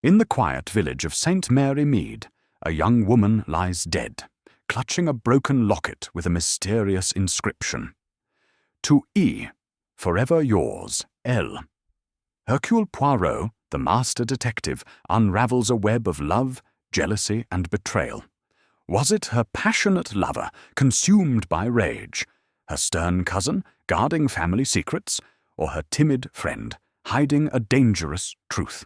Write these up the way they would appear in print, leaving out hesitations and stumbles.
In the quiet village of St. Mary Mead, a young woman lies dead, clutching a broken locket with a mysterious inscription. To E, forever yours, L. Hercule Poirot, the master detective, unravels a web of love, jealousy, and betrayal. Was it her passionate lover, consumed by rage, her stern cousin, guarding family secrets, or her timid friend, hiding a dangerous truth?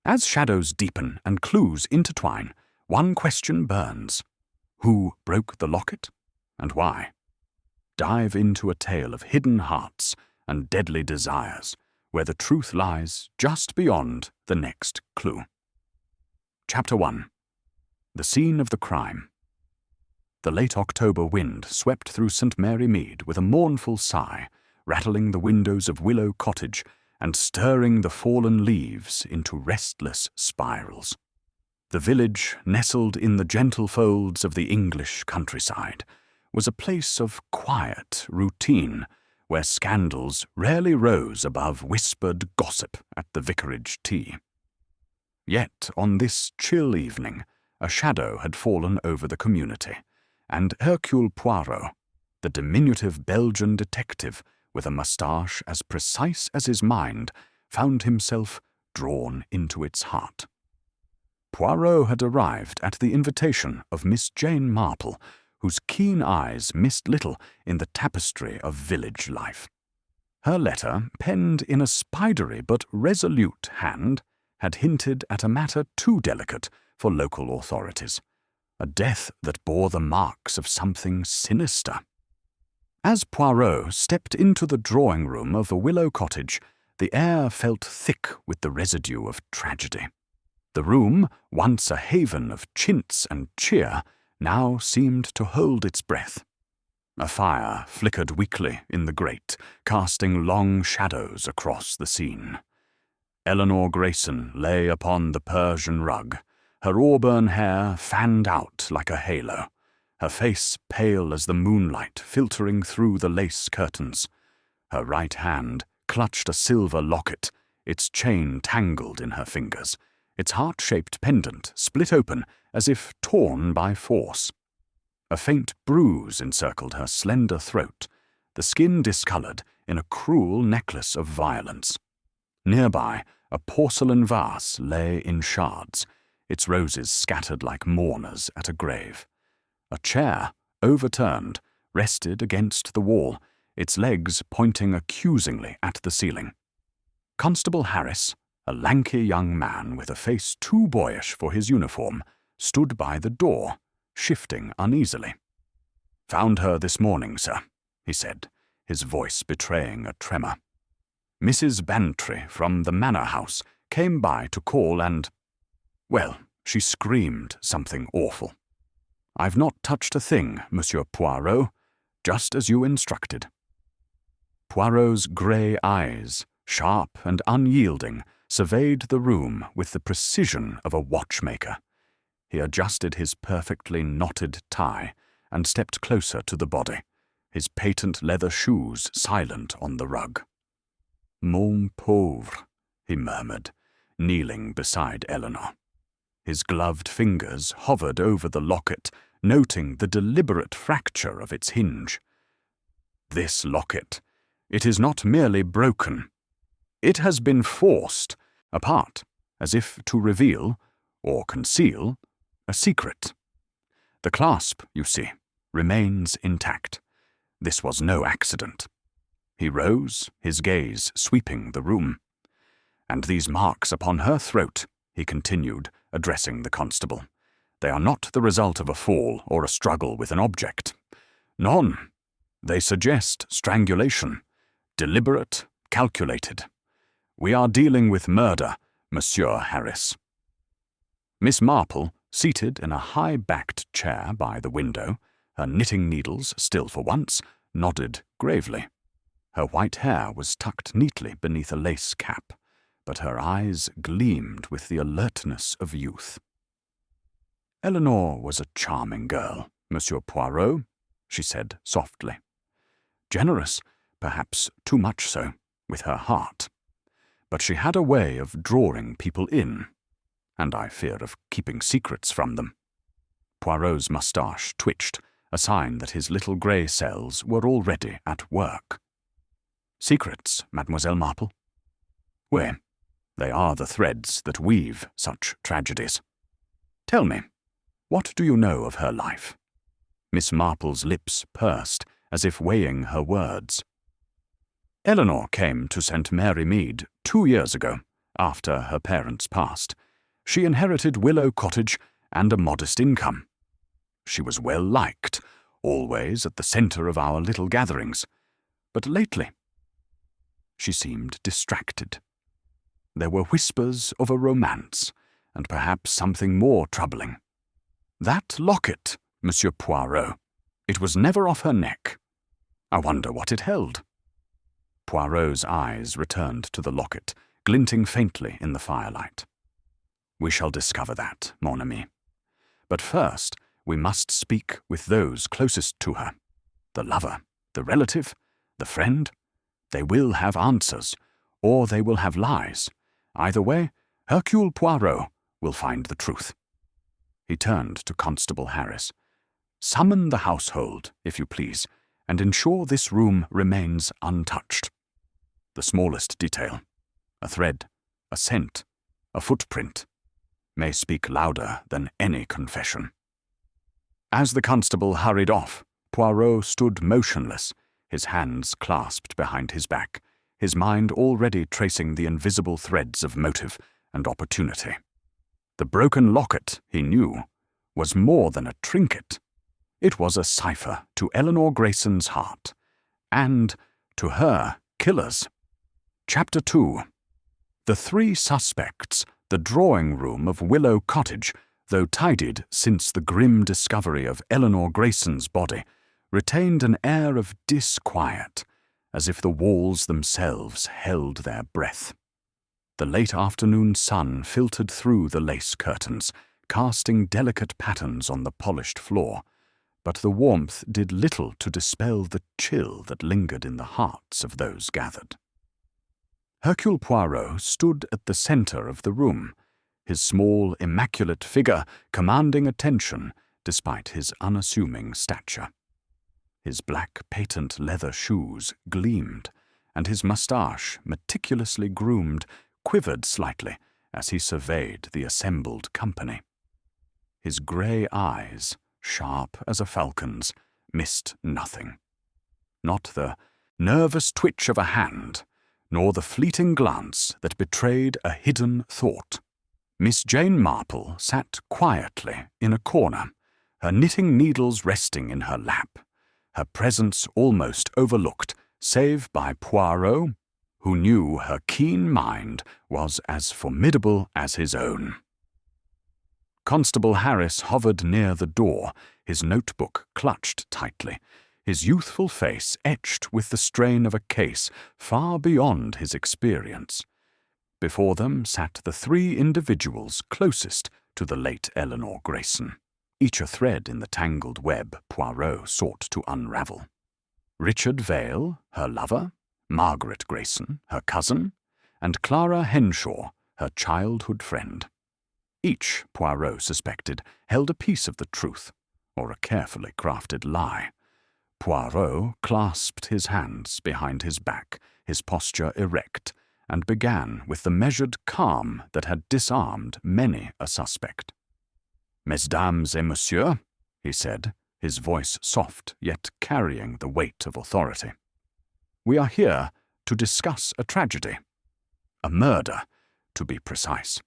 As shadows deepen and clues intertwine, one question burns. Who broke the locket, and why? Dive into a tale of hidden hearts and deadly desires, where the truth lies just beyond the next clue. Chapter 1. The Scene of the Crime. The late October wind swept through St. Mary Mead with a mournful sigh, rattling the windows of Willow Cottage and stirring the fallen leaves into restless spirals. The village, nestled in the gentle folds of the English countryside, was a place of quiet routine, where scandals rarely rose above whispered gossip at the vicarage tea. Yet on this chill evening, a shadow had fallen over the community, and Hercule Poirot, the diminutive Belgian detective with a moustache as precise as his mind, found himself drawn into its heart. Poirot had arrived at the invitation of Miss Jane Marple, whose keen eyes missed little in the tapestry of village life. Her letter, penned in a spidery but resolute hand, had hinted at a matter too delicate for local authorities, a death that bore the marks of something sinister. As Poirot stepped into the drawing-room of the Willow Cottage, the air felt thick with the residue of tragedy. The room, once a haven of chintz and cheer, now seemed to hold its breath. A fire flickered weakly in the grate, casting long shadows across the scene. Eleanor Grayson lay upon the Persian rug, her auburn hair fanned out like a halo, her face pale as the moonlight filtering through the lace curtains. Her right hand clutched a silver locket, its chain tangled in her fingers, its heart-shaped pendant split open as if torn by force. A faint bruise encircled her slender throat, the skin discolored in a cruel necklace of violence. Nearby, a porcelain vase lay in shards, its roses scattered like mourners at a grave. A chair, overturned, rested against the wall, its legs pointing accusingly at the ceiling. Constable Harris, a lanky young man with a face too boyish for his uniform, stood by the door, shifting uneasily. "Found her this morning, sir," he said, his voice betraying a tremor. "Mrs. Bantry from the manor house came by to call and, well, she screamed something awful. I've not touched a thing, Monsieur Poirot, just as you instructed." Poirot's grey eyes, sharp and unyielding, surveyed the room with the precision of a watchmaker. He adjusted his perfectly knotted tie and stepped closer to the body, his patent leather shoes silent on the rug. "Mon pauvre," he murmured, kneeling beside Eleanor. His gloved fingers hovered over the locket, noting the deliberate fracture of its hinge. "This locket, it is not merely broken. It has been forced apart, as if to reveal, or conceal, a secret. The clasp, you see, remains intact. This was no accident." He rose, his gaze sweeping the room. "And these marks upon her throat," he continued, addressing the constable, "they are not the result of a fall or a struggle with an object. None. They suggest strangulation, deliberate, calculated. We are dealing with murder, Monsieur Harris." Miss Marple, seated in a high-backed chair by the window, her knitting needles still for once, nodded gravely. Her white hair was tucked neatly beneath a lace cap, but her eyes gleamed with the alertness of youth. "Eleanor was a charming girl, Monsieur Poirot," she said softly. "Generous, perhaps too much so, with her heart. But she had a way of drawing people in. and I fear of keeping secrets from them." Poirot's moustache twitched, a sign that his little grey cells were already at work. "Secrets, Mademoiselle Marple? Oui, they are the threads that weave such tragedies. Tell me, what do you know of her life?" Miss Marple's lips pursed, as if weighing her words. "Eleanor came to St. Mary Mead 2 years ago, after her parents passed. She inherited Willow Cottage and a modest income. She was well liked, always at the centre of our little gatherings. But lately—" She seemed distracted. There were whispers of a romance, and perhaps something more troubling. "That locket, Monsieur Poirot. It was never off her neck. I wonder what it held." Poirot's eyes returned to the locket, glinting faintly in the firelight. "We shall discover that, mon ami. But first, we must speak with those closest to her. The lover, the relative, the friend. They will have answers, or they will have lies. Either way, Hercule Poirot will find the truth." He turned to Constable Harris. "Summon the household, if you please, and ensure this room remains untouched. The smallest detail, a thread, a scent, a footprint, may speak louder than any confession." As the constable hurried off, Poirot stood motionless, his hands clasped behind his back, his mind already tracing the invisible threads of motive and opportunity. The broken locket, he knew, was more than a trinket. It was a cipher to Eleanor Grayson's heart, and, to her, killers. Chapter 2. The three suspects, the drawing room of Willow Cottage, though tidied since the grim discovery of Eleanor Grayson's body, retained an air of disquiet, as if the walls themselves held their breath. The late afternoon sun filtered through the lace curtains, casting delicate patterns on the polished floor, but the warmth did little to dispel the chill that lingered in the hearts of those gathered. Hercule Poirot stood at the centre of the room, his small, immaculate figure commanding attention despite his unassuming stature. His black patent leather shoes gleamed, and his moustache, meticulously groomed, quivered slightly as he surveyed the assembled company. His grey eyes, sharp as a falcon's, missed nothing. Not the nervous twitch of a hand, nor the fleeting glance that betrayed a hidden thought. Miss Jane Marple sat quietly in a corner, her knitting needles resting in her lap, her presence almost overlooked, save by Poirot, who knew her keen mind was as formidable as his own. Constable Harris hovered near the door, his notebook clutched tightly, his youthful face etched with the strain of a case far beyond his experience. Before them sat the three individuals closest to the late Eleanor Grayson, each a thread in the tangled web Poirot sought to unravel. Richard Vale, her lover, Margaret Grayson, her cousin, and Clara Henshaw, her childhood friend. Each, Poirot suspected, held a piece of the truth, or a carefully crafted lie. Poirot clasped his hands behind his back, his posture erect, and began with the measured calm that had disarmed many a suspect. "Mesdames et messieurs," he said, his voice soft yet carrying the weight of authority. "We are here to discuss a tragedy. A murder, to be precise.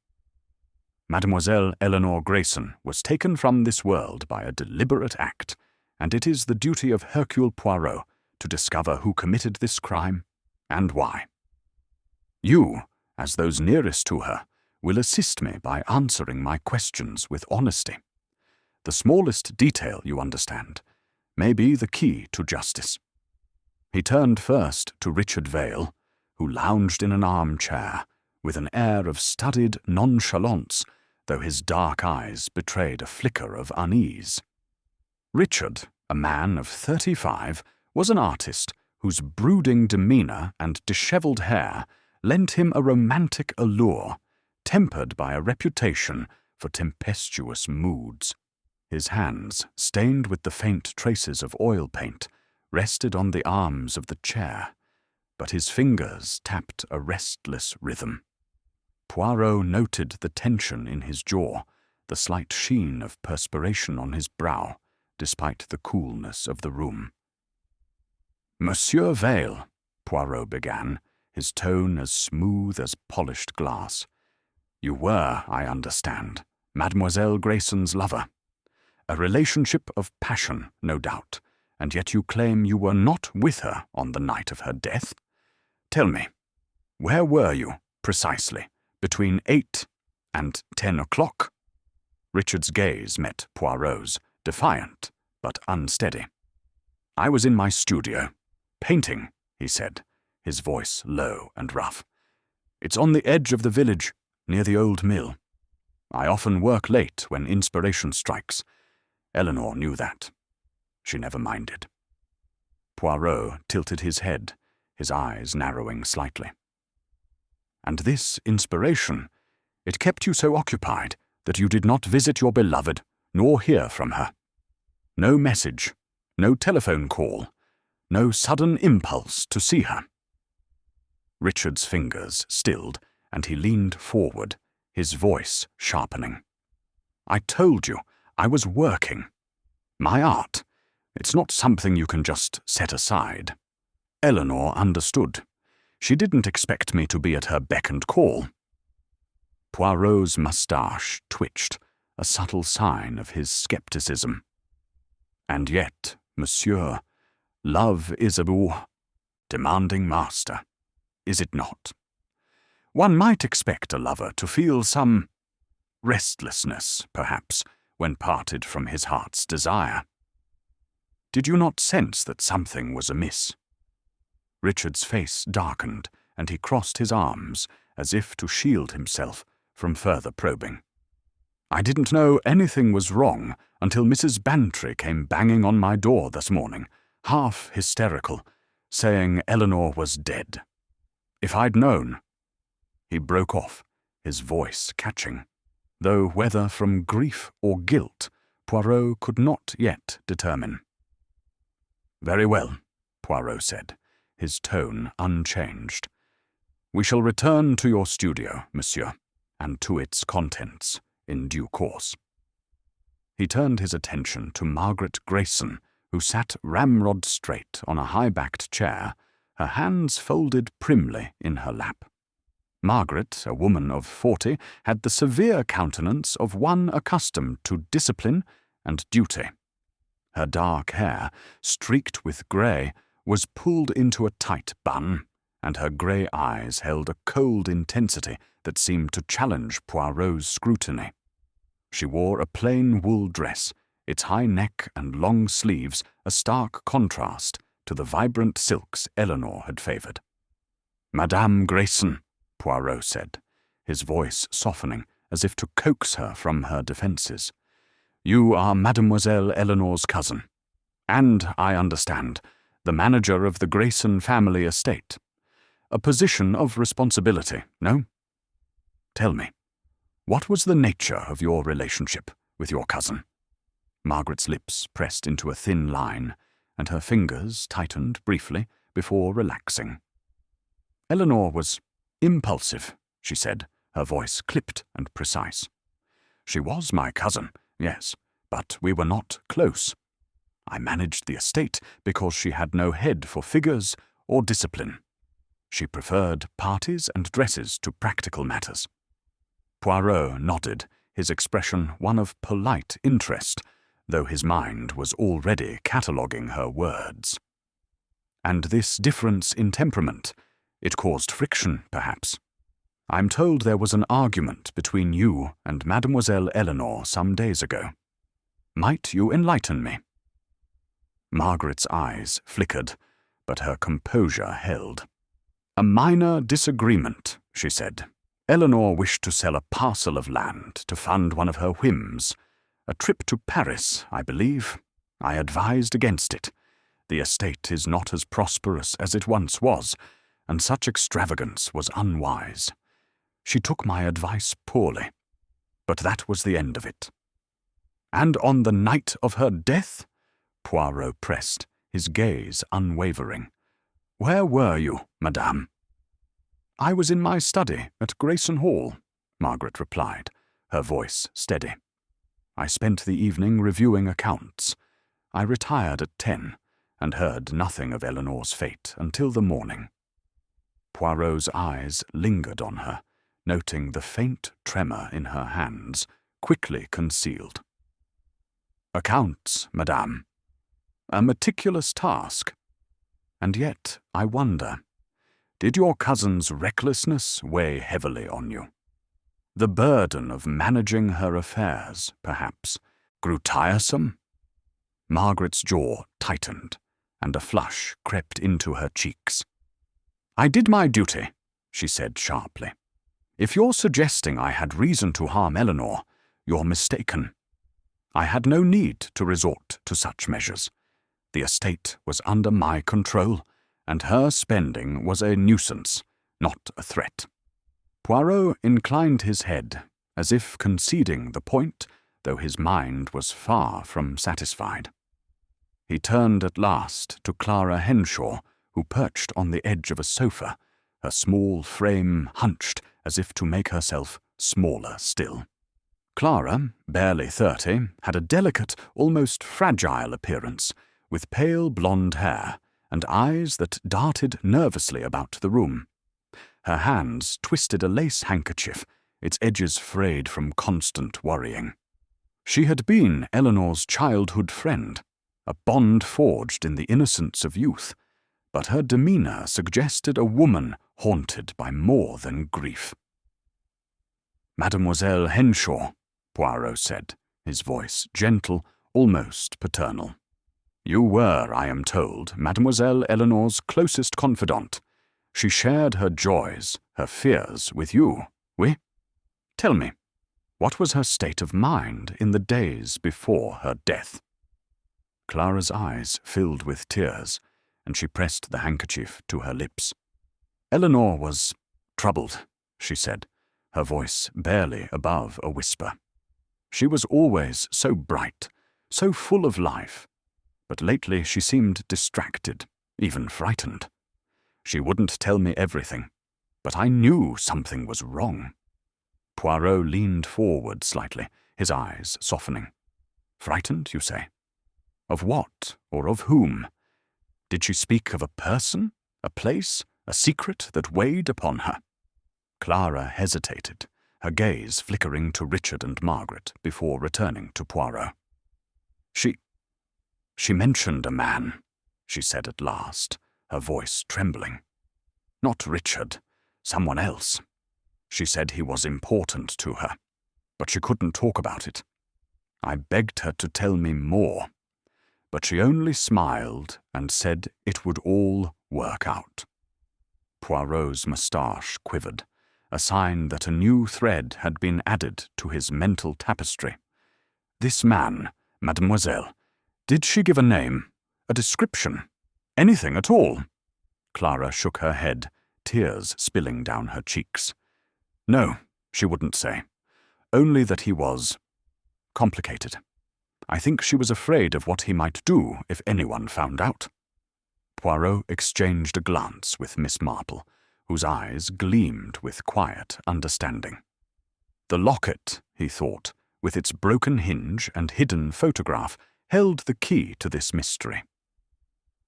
Mademoiselle Eleanor Grayson was taken from this world by a deliberate act, and it is the duty of Hercule Poirot to discover who committed this crime and why. You, as those nearest to her, will assist me by answering my questions with honesty. The smallest detail, you understand, may be the key to justice." He turned first to Richard Vale, who lounged in an armchair with an air of studied nonchalance, though his dark eyes betrayed a flicker of unease. Richard, a man of 35, was an artist whose brooding demeanour and dishevelled hair lent him a romantic allure, tempered by a reputation for tempestuous moods. His hands, stained with the faint traces of oil paint, rested on the arms of the chair, but his fingers tapped a restless rhythm. Poirot noted the tension in his jaw, the slight sheen of perspiration on his brow, despite the coolness of the room. "Monsieur Vale," Poirot began, his tone as smooth as polished glass. "You were, I understand, Mademoiselle Grayson's lover. A relationship of passion, no doubt, and yet you claim you were not with her on the night of her death. Tell me, where were you, precisely, between 8 and 10 o'clock? Richard's gaze met Poirot's, defiant but unsteady. "I was in my studio, painting," he said, his voice low and rough. "It's on the edge of the village, near the old mill. I often work late when inspiration strikes. Eleanor knew that. She never minded." Poirot tilted his head, his eyes narrowing slightly. "And this inspiration, it kept you so occupied that you did not visit your beloved nor hear from her. No message, no telephone call, no sudden impulse to see her." Richard's fingers stilled, and he leaned forward, his voice sharpening. "I told you, I was working. My art, it's not something you can just set aside. Eleanor understood. She didn't expect me to be at her beck and call." Poirot's moustache twitched, a subtle sign of his skepticism. "And yet, monsieur, love is a demanding master, is it not? One might expect a lover to feel some restlessness, perhaps, when parted from his heart's desire. Did you not sense that something was amiss?" Richard's face darkened, and he crossed his arms, as if to shield himself from further probing. "I didn't know anything was wrong until Mrs. Bantry came banging on my door this morning, half hysterical, saying Eleanor was dead. If I'd known—" He broke off, his voice catching, though whether from grief or guilt, Poirot could not yet determine. "Very well," Poirot said, his tone unchanged. "We shall return to your studio, monsieur, and to its contents in due course." He turned his attention to Margaret Grayson, who sat ramrod straight on a high-backed chair, her hands folded primly in her lap. Margaret, a woman of 40, had the severe countenance of one accustomed to discipline and duty. Her dark hair, streaked with grey, was pulled into a tight bun, and her grey eyes held a cold intensity that seemed to challenge Poirot's scrutiny. She wore a plain wool dress, its high neck and long sleeves a stark contrast to the vibrant silks Eleanor had favoured. "Madame Grayson," Poirot said, his voice softening as if to coax her from her defences. "You are Mademoiselle Eleanor's cousin, and, I understand, the manager of the Grayson family estate. A position of responsibility, no? Tell me, what was the nature of your relationship with your cousin?" Margaret's lips pressed into a thin line, and her fingers tightened briefly before relaxing. "Eleanor was impulsive," she said, her voice clipped and precise. "She was my cousin, yes, but we were not close. I managed the estate because she had no head for figures or discipline. She preferred parties and dresses to practical matters." Poirot nodded, his expression one of polite interest, though his mind was already cataloguing her words. "And this difference in temperament, it caused friction, perhaps? I'm told there was an argument between you and Mademoiselle Eleanor some days ago. Might you enlighten me?" Margaret's eyes flickered, but her composure held. "A minor disagreement," she said. "Eleanor wished to sell a parcel of land to fund one of her whims. A trip to Paris, I believe. I advised against it. The estate is not as prosperous as it once was, and such extravagance was unwise. She took my advice poorly, but that was the end of it. And on the night of her death? Poirot pressed, his gaze unwavering. Where were you, madame? I was in my study at Grayson Hall, Margaret replied, her voice steady. I spent the evening reviewing accounts. I retired at 10 and heard nothing of Eleanor's fate until the morning. Poirot's eyes lingered on her, noting the faint tremor in her hands, quickly concealed. Accounts, madame. A meticulous task. And yet, I wonder, did your cousin's recklessness weigh heavily on you? The burden of managing her affairs, perhaps, grew tiresome? Margaret's jaw tightened, and a flush crept into her cheeks. I did my duty, she said sharply. If you're suggesting I had reason to harm Eleanor, you're mistaken. I had no need to resort to such measures. The estate was under my control, and her spending was a nuisance, not a threat. Poirot inclined his head, as if conceding the point, though his mind was far from satisfied. He turned at last to Clara Henshaw, who perched on the edge of a sofa, her small frame hunched as if to make herself smaller still. Clara, barely 30, had a delicate, almost fragile appearance, with pale blonde hair and eyes that darted nervously about the room. Her hands twisted a lace handkerchief, its edges frayed from constant worrying. She had been Eleanor's childhood friend, a bond forged in the innocence of youth, but her demeanor suggested a woman haunted by more than grief. Mademoiselle Henshaw, Poirot said, his voice gentle, almost paternal. You were, I am told, Mademoiselle Eleanor's closest confidant. She shared her joys, her fears with you, oui? Tell me, what was her state of mind in the days before her death? Clara's eyes filled with tears, and she pressed the handkerchief to her lips. Eleanor was troubled, she said, her voice barely above a whisper. She was always so bright, so full of life, but lately she seemed distracted, even frightened. She wouldn't tell me everything, but I knew something was wrong. Poirot leaned forward slightly, his eyes softening. Frightened, you say? Of what, or of whom? Did she speak of a person, a place, a secret that weighed upon her? Clara hesitated, her gaze flickering to Richard and Margaret before returning to Poirot. She mentioned a man, she said at last, her voice trembling. Not Richard, someone else. She said he was important to her, but she couldn't talk about it. I begged her to tell me more, but she only smiled and said it would all work out. Poirot's moustache quivered, a sign that a new thread had been added to his mental tapestry. This man, mademoiselle, did she give a name, a description, anything at all? Clara shook her head, tears spilling down her cheeks. No, she wouldn't say. Only that he was complicated. I think she was afraid of what he might do if anyone found out. Poirot exchanged a glance with Miss Marple, whose eyes gleamed with quiet understanding. The locket, he thought, with its broken hinge and hidden photograph, held the key to this mystery.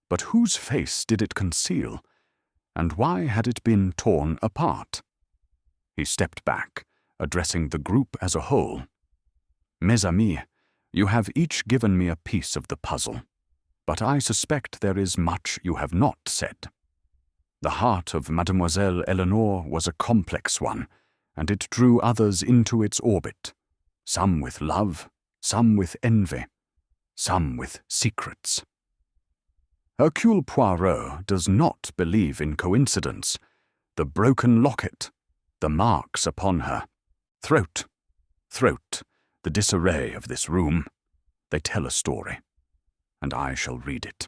But whose face did it conceal, and why had it been torn apart? He stepped back, addressing the group as a whole. Mes amis, you have each given me a piece of the puzzle, but I suspect there is much you have not said. The heart of Mademoiselle Eleanor was a complex one, and it drew others into its orbit, some with love, some with envy, some with secrets. Hercule Poirot does not believe in coincidence. The broken locket, the marks upon her, throat, the disarray of this room, they tell a story, and I shall read it.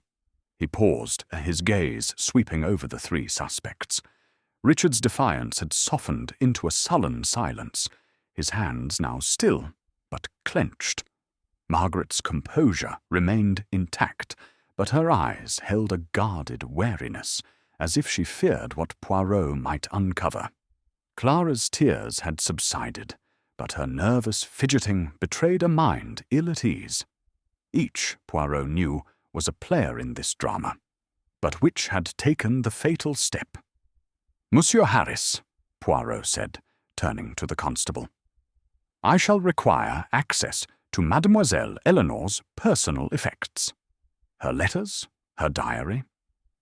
He paused, his gaze sweeping over the three suspects. Richard's defiance had softened into a sullen silence, his hands now still, but clenched. Margaret's composure remained intact, but her eyes held a guarded wariness, as if she feared what Poirot might uncover. Clara's tears had subsided, but her nervous fidgeting betrayed a mind ill at ease. Each, Poirot knew, was a player in this drama, but which had taken the fatal step? "Monsieur Harris," Poirot said, turning to the constable, "I shall require access to Mademoiselle Eleanor's personal effects. Her letters, her diary,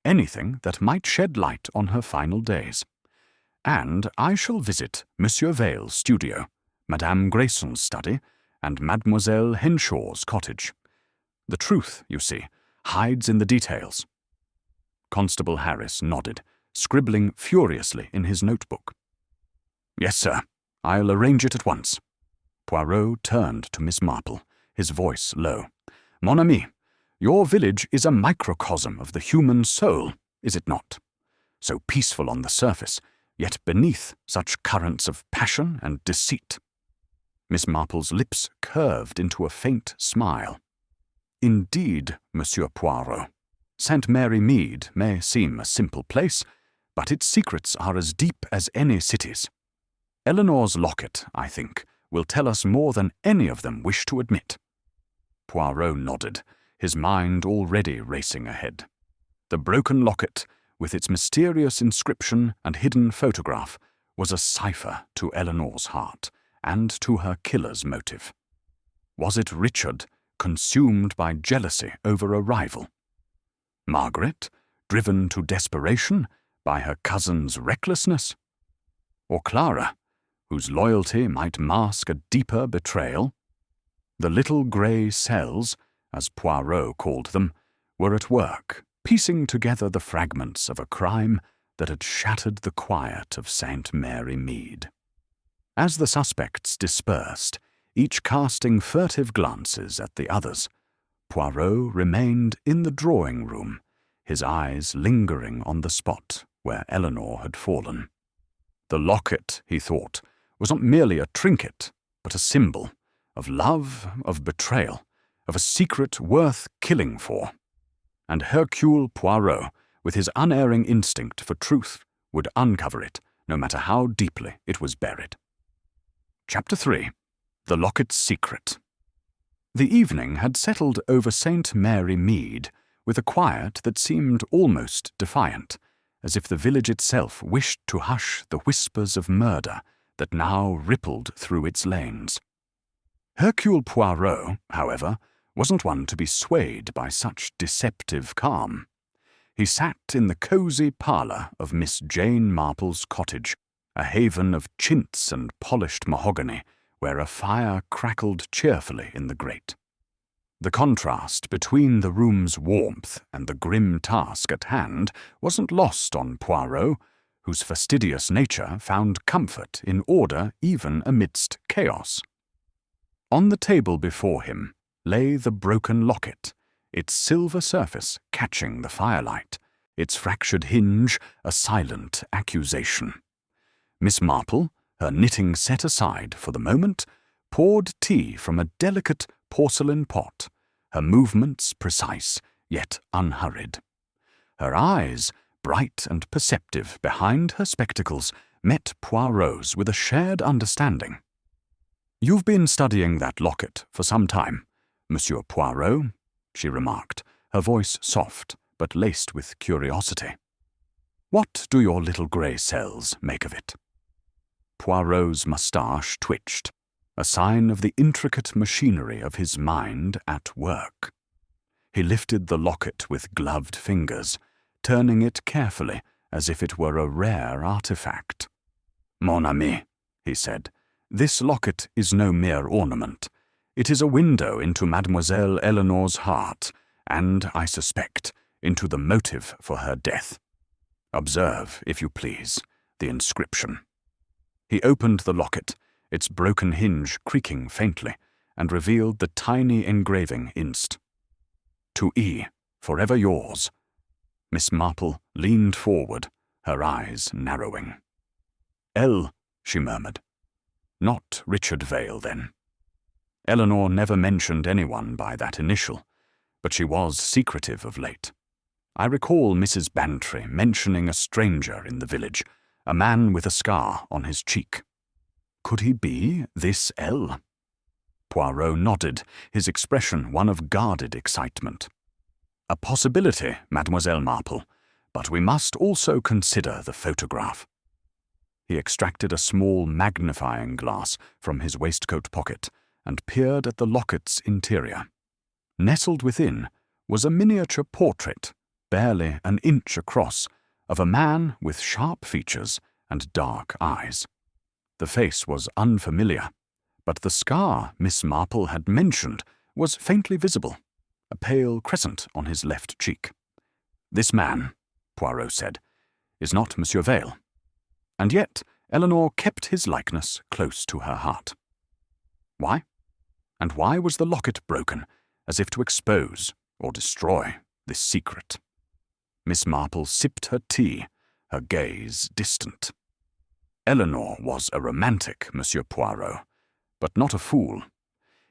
anything that might shed light on her final days. And I shall visit Monsieur Vale's studio, Madame Grayson's study, and Mademoiselle Henshaw's cottage. The truth, you see, hides in the details." Constable Harris nodded, scribbling furiously in his notebook. "Yes, sir. I'll arrange it at once." Poirot turned to Miss Marple, his voice low. "Mon ami, your village is a microcosm of the human soul, is it not? So peaceful on the surface, yet beneath such currents of passion and deceit." Miss Marple's lips curved into a faint smile. "Indeed, Monsieur Poirot, St. Mary Mead may seem a simple place, but its secrets are as deep as any city's. Eleanor's locket, I think, will tell us more than any of them wish to admit." Poirot nodded, his mind already racing ahead. The broken locket, with its mysterious inscription and hidden photograph, was a cipher to Eleanor's heart and to her killer's motive. Was it Richard, consumed by jealousy over a rival? Margaret, driven to desperation by her cousin's recklessness? Or Clara, whose loyalty might mask a deeper betrayal? The little grey cells, as Poirot called them, were at work, piecing together the fragments of a crime that had shattered the quiet of St. Mary Mead. As the suspects dispersed, each casting furtive glances at the others, Poirot remained in the drawing-room, his eyes lingering on the spot where Eleanor had fallen. The locket, he thought, was not merely a trinket, but a symbol of love, of betrayal, of a secret worth killing for. And Hercule Poirot, with his unerring instinct for truth, would uncover it, no matter how deeply it was buried. Chapter 3. The Locket's Secret. The evening had settled over St. Mary Mead with a quiet that seemed almost defiant, as if the village itself wished to hush the whispers of murder that now rippled through its lanes. Hercule Poirot, however, wasn't one to be swayed by such deceptive calm. He sat in the cosy parlour of Miss Jane Marple's cottage, a haven of chintz and polished mahogany, where a fire crackled cheerfully in the grate. The contrast between the room's warmth and the grim task at hand wasn't lost on Poirot, whose fastidious nature found comfort in order even amidst chaos. On the table before him lay the broken locket, its silver surface catching the firelight, its fractured hinge a silent accusation. Miss Marple, her knitting set aside for the moment, poured tea from a delicate porcelain pot, her movements precise, yet unhurried. Her eyes, bright and perceptive behind her spectacles, met Poirot's with a shared understanding. "You've been studying that locket for some time, Monsieur Poirot," she remarked, her voice soft but laced with curiosity. "What do your little grey cells make of it?" Poirot's moustache twitched, a sign of the intricate machinery of his mind at work. He lifted the locket with gloved fingers, turning it carefully as if it were a rare artifact. "Mon ami," he said, "this locket is no mere ornament. It is a window into Mademoiselle Eleanor's heart, and, I suspect, into the motive for her death. Observe, if you please, the inscription." He opened the locket, its broken hinge creaking faintly, and revealed the tiny engraving inst. "To E, forever yours." Miss Marple leaned forward, her eyes narrowing. L, she murmured. Not Richard Vale, then. Eleanor never mentioned anyone by that initial, but she was secretive of late. I recall Mrs. Bantry mentioning a stranger in the village, a man with a scar on his cheek. Could he be this L? Poirot nodded, his expression one of guarded excitement. A possibility, Mademoiselle Marple, but we must also consider the photograph. He extracted a small magnifying glass from his waistcoat pocket and peered at the locket's interior. Nestled within was a miniature portrait, barely an inch across, of a man with sharp features and dark eyes. The face was unfamiliar, but the scar Miss Marple had mentioned was faintly visible, a pale crescent on his left cheek. This man, Poirot said, is not Monsieur Vale. And yet Eleanor kept his likeness close to her heart. Why? And why was the locket broken, as if to expose or destroy this secret? Miss Marple sipped her tea, her gaze distant. Eleanor was a romantic, Monsieur Poirot, but not a fool.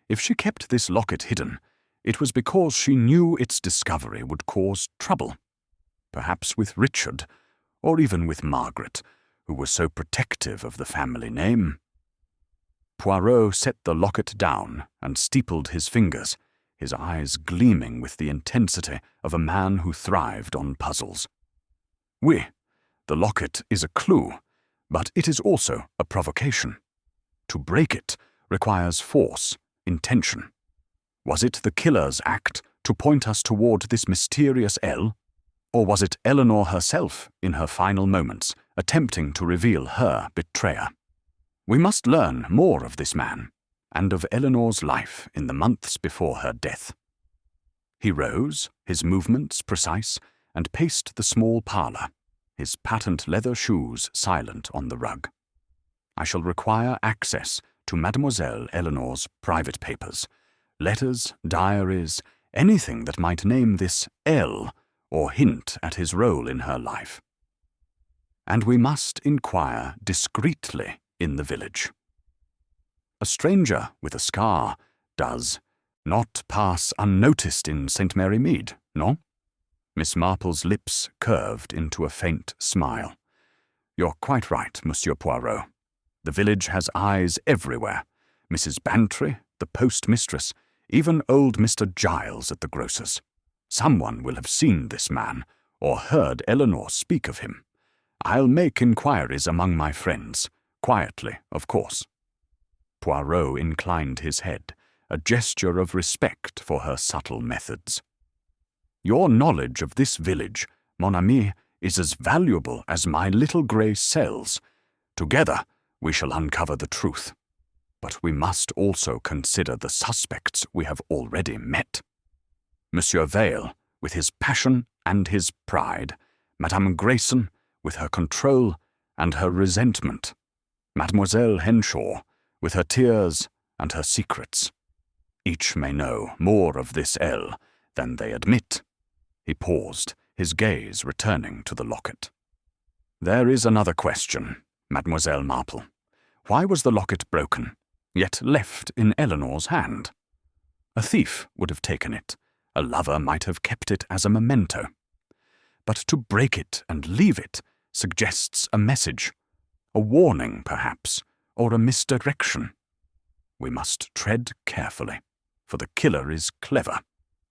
If she kept this locket hidden, it was because she knew its discovery would cause trouble. Perhaps with Richard, or even with Margaret, who was so protective of the family name. Poirot set the locket down and steepled his fingers, his eyes gleaming with the intensity of a man who thrived on puzzles. Oui, the locket is a clue, but it is also a provocation. To break it requires force, intention. Was it the killer's act to point us toward this mysterious L? Or was it Eleanor herself, in her final moments, attempting to reveal her betrayer? We must learn more of this man, and of Eleanor's life in the months before her death. He rose, his movements precise, and paced the small parlour, his patent leather shoes silent on the rug. I shall require access to Mademoiselle Eleanor's private papers, letters, diaries, anything that might name this L or hint at his role in her life. And we must inquire discreetly in the village. A stranger with a scar does not pass unnoticed in St. Mary Mead, no? Miss Marple's lips curved into a faint smile. You're quite right, Monsieur Poirot. The village has eyes everywhere. Mrs. Bantry, the postmistress, even old Mr. Giles at the grocer's. Someone will have seen this man, or heard Eleanor speak of him. I'll make inquiries among my friends, quietly, of course. Poirot inclined his head, a gesture of respect for her subtle methods. Your knowledge of this village, mon ami, is as valuable as my little grey cells. Together we shall uncover the truth. But we must also consider the suspects we have already met. Monsieur Vale, with his passion and his pride, Madame Grayson, with her control and her resentment, Mademoiselle Henshaw, with her tears and her secrets. Each may know more of this L than they admit. He paused, his gaze returning to the locket. There is another question, Mademoiselle Marple. Why was the locket broken, yet left in Eleanor's hand? A thief would have taken it. A lover might have kept it as a memento. But to break it and leave it suggests a message, a warning, perhaps, or a misdirection. We must tread carefully, for the killer is clever,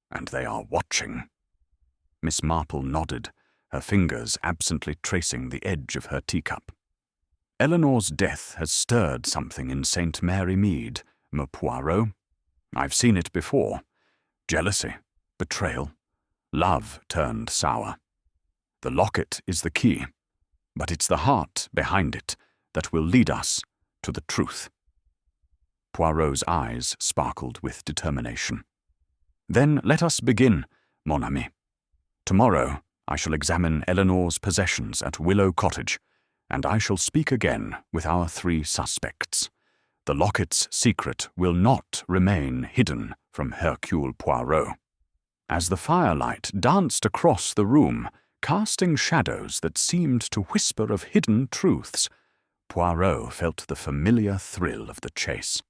and they are watching. Miss Marple nodded, her fingers absently tracing the edge of her teacup. Eleanor's death has stirred something in St. Mary Mead, me Poirot. I've seen it before. Jealousy, betrayal, love turned sour. The locket is the key, but it's the heart behind it that will lead us to the truth. Poirot's eyes sparkled with determination. Then let us begin, mon ami. Tomorrow I shall examine Eleanor's possessions at Willow Cottage, and I shall speak again with our 3 suspects. The locket's secret will not remain hidden from Hercule Poirot. As the firelight danced across the room, casting shadows that seemed to whisper of hidden truths, Poirot felt the familiar thrill of the chase.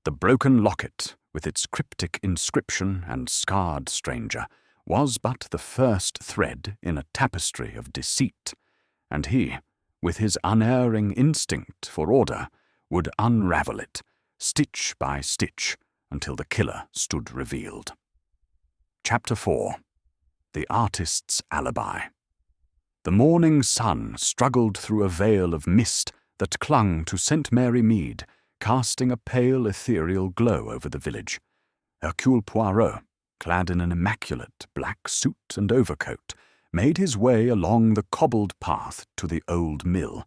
The broken locket, with its cryptic inscription and scarred stranger, was but the first thread in a tapestry of deceit, and he, with his unerring instinct for order, would unravel it, stitch by stitch, until the killer stood revealed. Chapter 4. The Artist's Alibi. The morning sun struggled through a veil of mist that clung to St. Mary Mead, casting a pale ethereal glow over the village. Hercule Poirot, clad in an immaculate black suit and overcoat, made his way along the cobbled path to the old mill,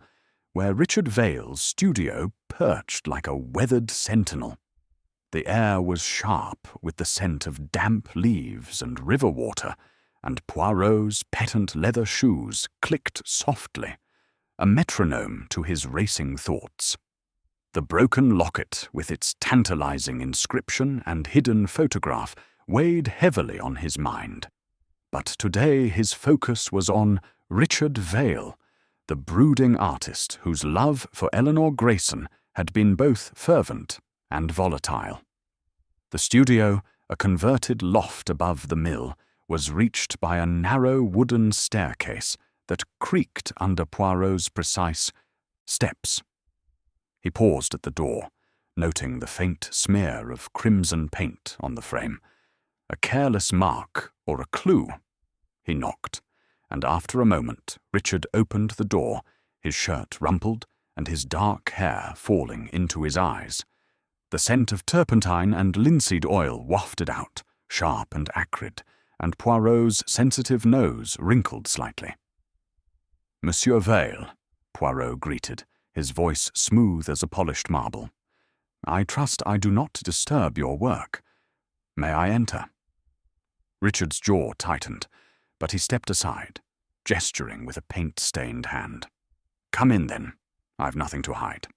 where Richard Vail's studio perched like a weathered sentinel. The air was sharp with the scent of damp leaves and river water, and Poirot's patent leather shoes clicked softly, a metronome to his racing thoughts. The broken locket, with its tantalizing inscription and hidden photograph, weighed heavily on his mind. But today his focus was on Richard Vail, the brooding artist whose love for Eleanor Grayson had been both fervent and volatile. The studio, a converted loft above the mill, was reached by a narrow wooden staircase that creaked under Poirot's precise steps. He paused at the door, noting the faint smear of crimson paint on the frame. A careless mark or a clue. He knocked, and after a moment Richard opened the door, his shirt rumpled and his dark hair falling into his eyes. The scent of turpentine and linseed oil wafted out, sharp and acrid, and Poirot's sensitive nose wrinkled slightly. "Monsieur Vail," Poirot greeted, his voice smooth as a polished marble. "I trust I do not disturb your work. May I enter?" Richard's jaw tightened, but he stepped aside, gesturing with a paint-stained hand. "Come in, then. I've nothing to hide."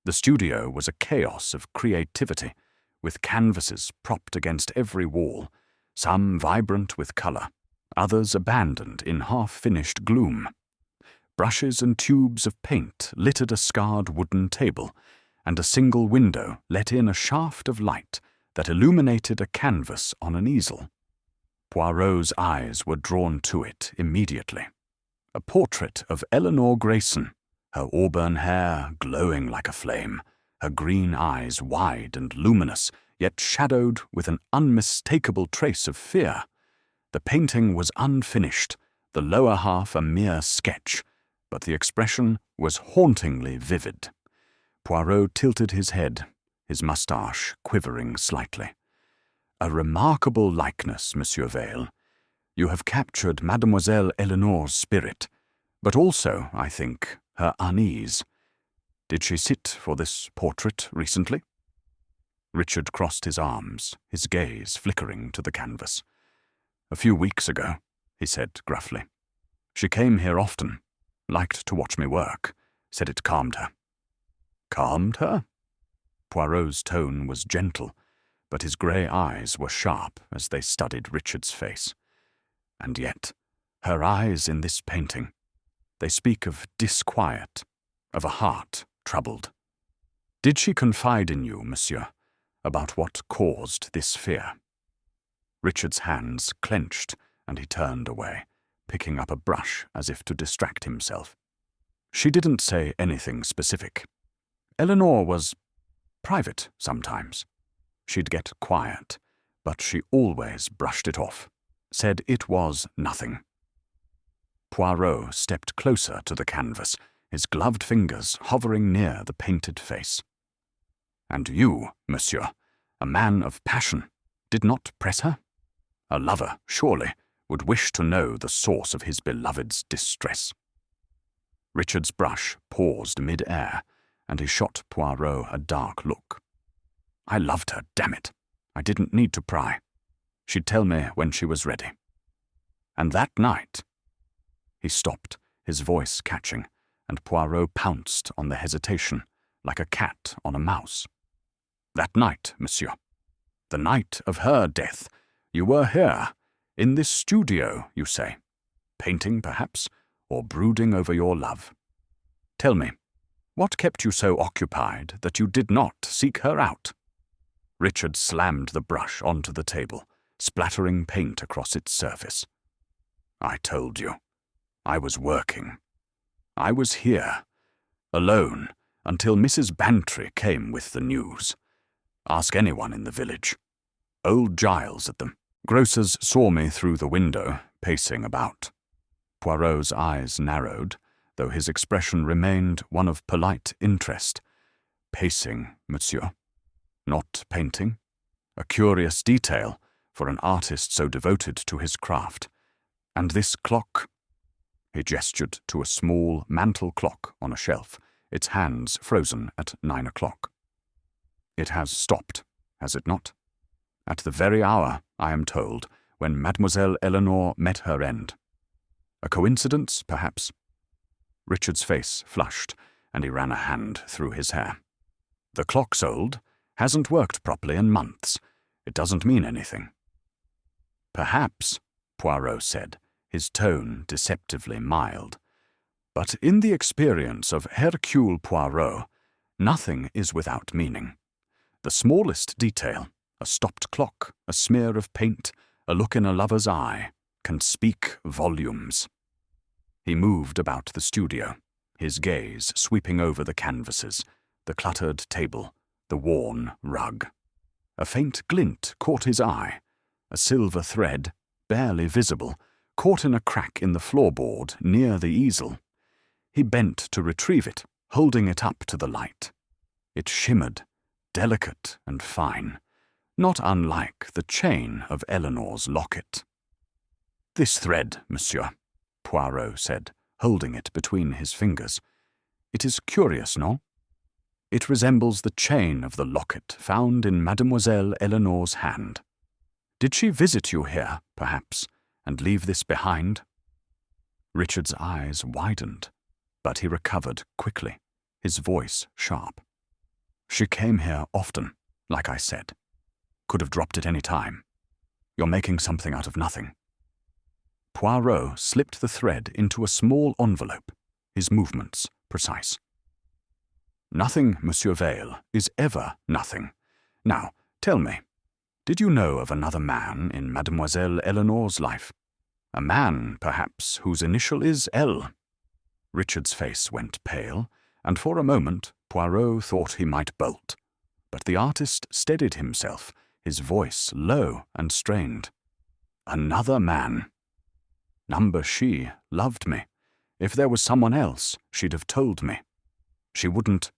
The studio was a chaos of creativity, with canvases propped against every wall, some vibrant with colour, others abandoned in half-finished gloom. Brushes and tubes of paint littered a scarred wooden table, and a single window let in a shaft of light that illuminated a canvas on an easel. Poirot's eyes were drawn to it immediately. A portrait of Eleanor Grayson, her auburn hair glowing like a flame, her green eyes wide and luminous, yet shadowed with an unmistakable trace of fear. The painting was unfinished, the lower half a mere sketch, but the expression was hauntingly vivid. Poirot tilted his head, his moustache quivering slightly. "A remarkable likeness, Monsieur Vail. You have captured Mademoiselle Eleanor's spirit, but also, I think, her unease. Did she sit for this portrait recently?" Richard crossed his arms, his gaze flickering to the canvas. "A few weeks ago," he said gruffly. "She came here often, liked to watch me work, said it calmed her." "Calmed her?" Poirot's tone was gentle, but his grey eyes were sharp as they studied Richard's face. "And yet, her eyes in this painting, they speak of disquiet, of a heart troubled. Did she confide in you, monsieur, about what caused this fear?" Richard's hands clenched, and he turned away, picking up a brush as if to distract himself. "She didn't say anything specific. Eleanor was private sometimes. She'd get quiet, but she always brushed it off, said it was nothing." Poirot stepped closer to the canvas, his gloved fingers hovering near the painted face. "And you, monsieur, a man of passion, did not press her? A lover, surely, would wish to know the source of his beloved's distress." Richard's brush paused mid-air, and he shot Poirot a dark look. "I loved her, damn it. I didn't need to pry. She'd tell me when she was ready. And that night—" He stopped, his voice catching, and Poirot pounced on the hesitation, like a cat on a mouse. "That night, monsieur, the night of her death, you were here, in this studio, you say, painting, perhaps, or brooding over your love. Tell me, what kept you so occupied that you did not seek her out?" Richard slammed the brush onto the table, splattering paint across its surface. "I told you. I was working. I was here, alone, until Mrs. Bantry came with the news. Ask anyone in the village. Old Giles at them. Grocers saw me through the window, pacing about." Poirot's eyes narrowed, though his expression remained one of polite interest. "Pacing, monsieur. Not painting. A curious detail for an artist so devoted to his craft. And this clock—" He gestured to a small mantel clock on a shelf, its hands frozen at 9 o'clock. "It has stopped, has it not? At the very hour, I am told, when Mademoiselle Eleanor met her end. A coincidence, perhaps?" Richard's face flushed, and he ran a hand through his hair. "The clock's old, hasn't worked properly in months. It doesn't mean anything." "Perhaps," Poirot said, his tone deceptively mild. "But in the experience of Hercule Poirot, nothing is without meaning. The smallest detail, a stopped clock, a smear of paint, a look in a lover's eye, can speak volumes." He moved about the studio, his gaze sweeping over the canvases, the cluttered table, the worn rug. A faint glint caught his eye, a silver thread, barely visible, caught in a crack in the floorboard near the easel. He bent to retrieve it, holding it up to the light. It shimmered, delicate and fine, not unlike the chain of Eleanor's locket. "This thread, monsieur," Poirot said, holding it between his fingers. "It is curious, no? It resembles the chain of the locket found in Mademoiselle Eleanor's hand. Did she visit you here, perhaps, and leave this behind?" Richard's eyes widened, but he recovered quickly, his voice sharp. "She came here often, like I said. Could have dropped it any time. You're making something out of nothing." Poirot slipped the thread into a small envelope, his movements precise. "Nothing, Monsieur Vale, is ever nothing. Now, tell me, did you know of another man in Mademoiselle Eleanor's life? A man, perhaps, whose initial is L?" Richard's face went pale, and for a moment Poirot thought he might bolt. But the artist steadied himself, his voice low and strained. "Another man. Number she loved me. If there was someone else, she'd have told me. She wouldn't—"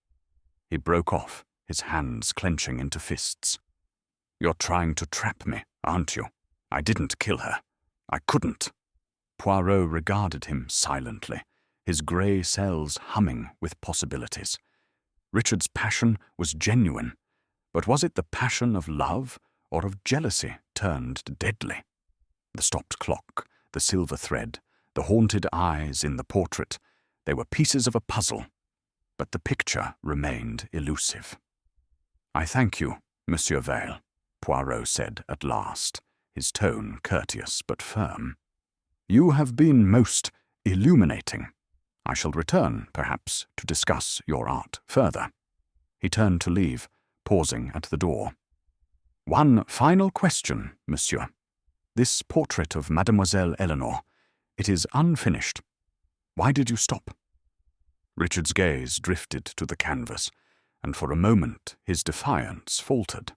He broke off, his hands clenching into fists. "You're trying to trap me, aren't you? I didn't kill her. I couldn't." Poirot regarded him silently, his grey cells humming with possibilities. Richard's passion was genuine, but was it the passion of love or of jealousy turned deadly? The stopped clock, the silver thread, the haunted eyes in the portrait, they were pieces of a puzzle, but the picture remained elusive. "I thank you, Monsieur Vale," Poirot said at last, his tone courteous but firm. "You have been most illuminating. I shall return, perhaps, to discuss your art further." He turned to leave, pausing at the door. "One final question, monsieur. This portrait of Mademoiselle Eleanor, it is unfinished. Why did you stop?" Richard's gaze drifted to the canvas, and for a moment his defiance faltered.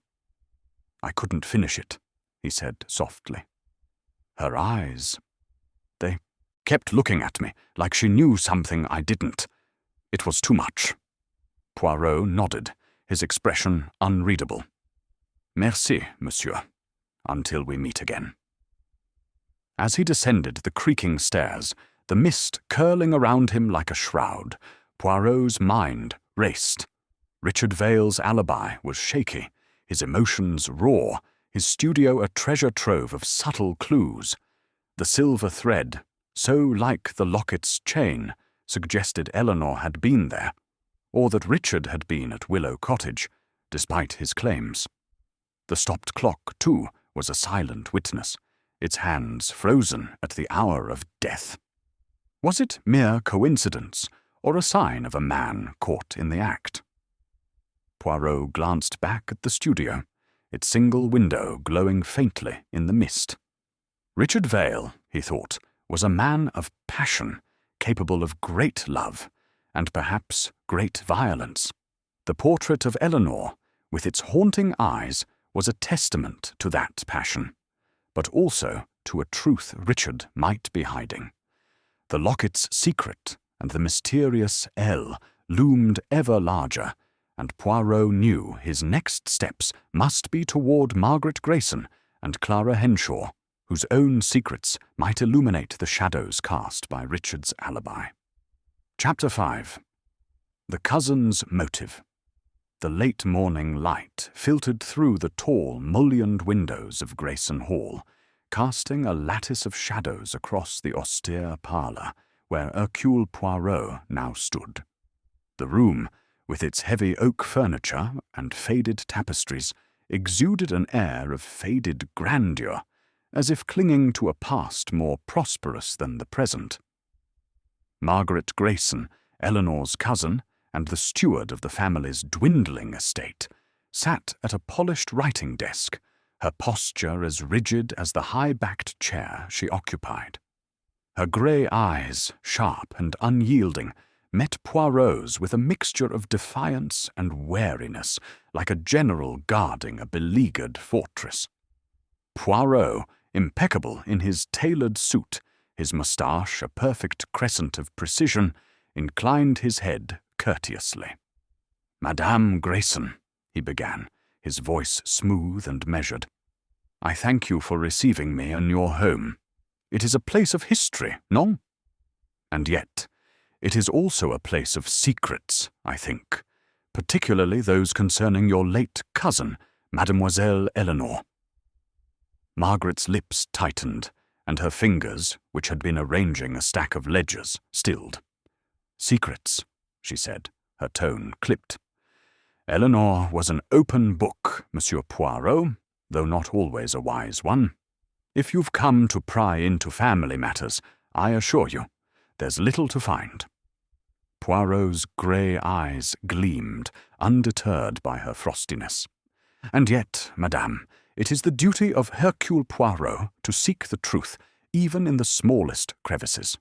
"I couldn't finish it," he said softly. "Her eyes, they kept looking at me like she knew something I didn't. It was too much." Poirot nodded, his expression unreadable. "Merci, monsieur. Until we meet again." As he descended the creaking stairs, the mist curling around him like a shroud, Poirot's mind raced. Richard Vale's alibi was shaky, his emotions raw, his studio a treasure trove of subtle clues. The silver thread, so like the locket's chain, suggested Eleanor had been there, or that Richard had been at Willow Cottage, despite his claims. The stopped clock, too, was a silent witness, its hands frozen at the hour of death. Was it mere coincidence, or a sign of a man caught in the act? Poirot glanced back at the studio, its single window glowing faintly in the mist. Richard Vail, he thought, was a man of passion, capable of great love, and perhaps great violence. The portrait of Eleanor, with its haunting eyes, was a testament to that passion, but also to a truth Richard might be hiding. The Locket's secret and the mysterious L loomed ever larger, and Poirot knew his next steps must be toward Margaret Grayson and Clara Henshaw, whose own secrets might illuminate the shadows cast by Richard's alibi. Chapter 5. The Cousin's Motive. The late morning light filtered through the tall, mullioned windows of Grayson Hall, casting a lattice of shadows across the austere parlour where Hercule Poirot now stood. The room, with its heavy oak furniture and faded tapestries, exuded an air of faded grandeur, as if clinging to a past more prosperous than the present. Margaret Grayson, Eleanor's cousin, and the steward of the family's dwindling estate, sat at a polished writing desk, her posture as rigid as the high-backed chair she occupied. Her grey eyes, sharp and unyielding, met Poirot's with a mixture of defiance and wariness, like a general guarding a beleaguered fortress. Poirot, impeccable in his tailored suit, his moustache a perfect crescent of precision, inclined his head courteously. "Madame Grayson," he began, his voice smooth and measured, "I thank you for receiving me in your home. It is a place of history, non? And yet, it is also a place of secrets, I think, particularly those concerning your late cousin, Mademoiselle Eleanor." Margaret's lips tightened, and her fingers, which had been arranging a stack of ledgers, stilled. "Secrets," she said, her tone clipped. "Eleanor was an open book, Monsieur Poirot, though not always a wise one. If you've come to pry into family matters, I assure you, there's little to find." Poirot's grey eyes gleamed, undeterred by her frostiness. "And yet, madame, it is the duty of Hercule Poirot to seek the truth, even in the smallest crevices.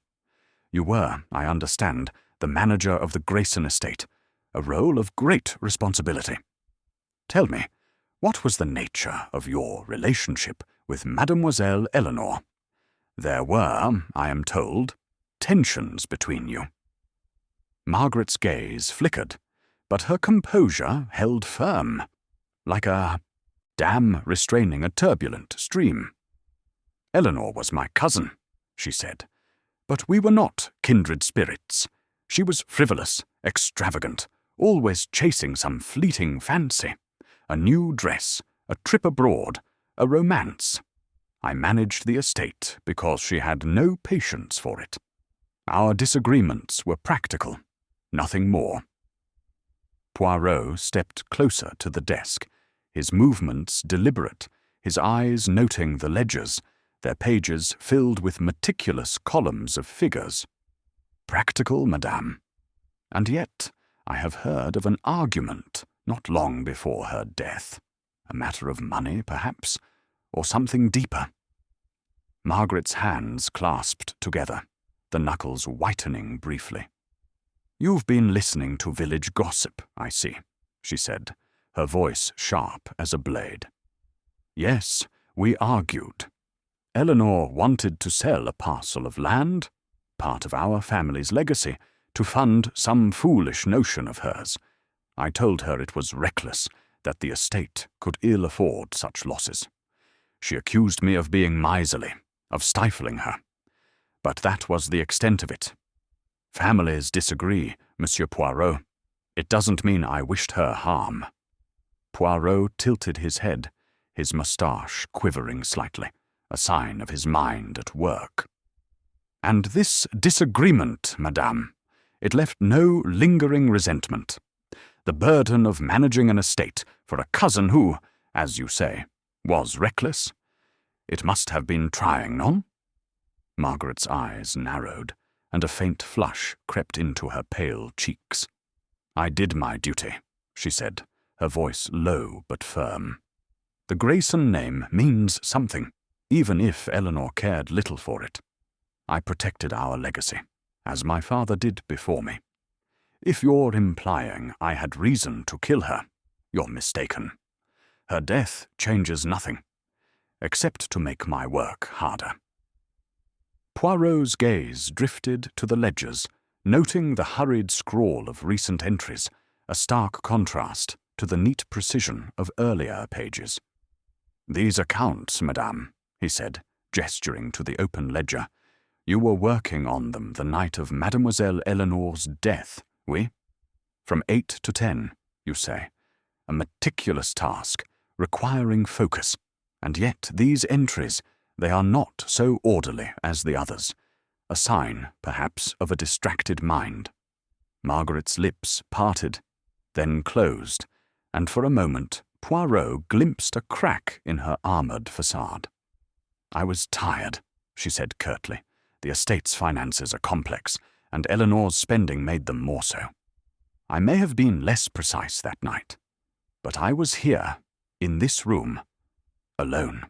You were, I understand, the manager of the Grayson estate, a role of great responsibility. Tell me, what was the nature of your relationship with Mademoiselle Eleanor? There were, I am told, tensions between you." Margaret's gaze flickered, but her composure held firm, like a dam restraining a turbulent stream. "Eleanor was my cousin," she said, "but we were not kindred spirits. She was frivolous, extravagant, always chasing some fleeting fancy. A new dress, a trip abroad, a romance. I managed the estate because she had no patience for it. Our disagreements were practical, nothing more." Poirot stepped closer to the desk, his movements deliberate, his eyes noting the ledgers, their pages filled with meticulous columns of figures. "Practical, madame. And yet I have heard of an argument not long before her death. A matter of money, perhaps, or something deeper." Margaret's hands clasped together, the knuckles whitening briefly. "You've been listening to village gossip, I see," she said, her voice sharp as a blade. "Yes, we argued. Eleanor wanted to sell a parcel of land, part of our family's legacy, to fund some foolish notion of hers. I told her it was reckless, that the estate could ill afford such losses. She accused me of being miserly, of stifling her. But that was the extent of it. Families disagree, Monsieur Poirot. It doesn't mean I wished her harm." Poirot tilted his head, his moustache quivering slightly, a sign of his mind at work. "And this disagreement, madame, it left no lingering resentment. The burden of managing an estate for a cousin who, as you say, was reckless. It must have been trying, no? Margaret's eyes narrowed, and a faint flush crept into her pale cheeks. I did my duty, she said, her voice low but firm. The Grayson name means something, even if Eleanor cared little for it. I protected our legacy, as my father did before me. If you're implying I had reason to kill her, you're mistaken. Her death changes nothing, except to make my work harder. Poirot's gaze drifted to the ledgers, noting the hurried scrawl of recent entries, a stark contrast to the neat precision of earlier pages. These accounts, madame, he said, gesturing to the open ledger. You were working on them the night of Mademoiselle Eleanor's death, oui? From 8 to 10, you say. A meticulous task, requiring focus. And yet these entries, they are not so orderly as the others. A sign, perhaps, of a distracted mind. Margaret's lips parted, then closed, and for a moment Poirot glimpsed a crack in her armoured facade. I was tired, she said curtly. The estate's finances are complex, and Eleanor's spending made them more so. I may have been less precise that night, but I was here, in this room, alone.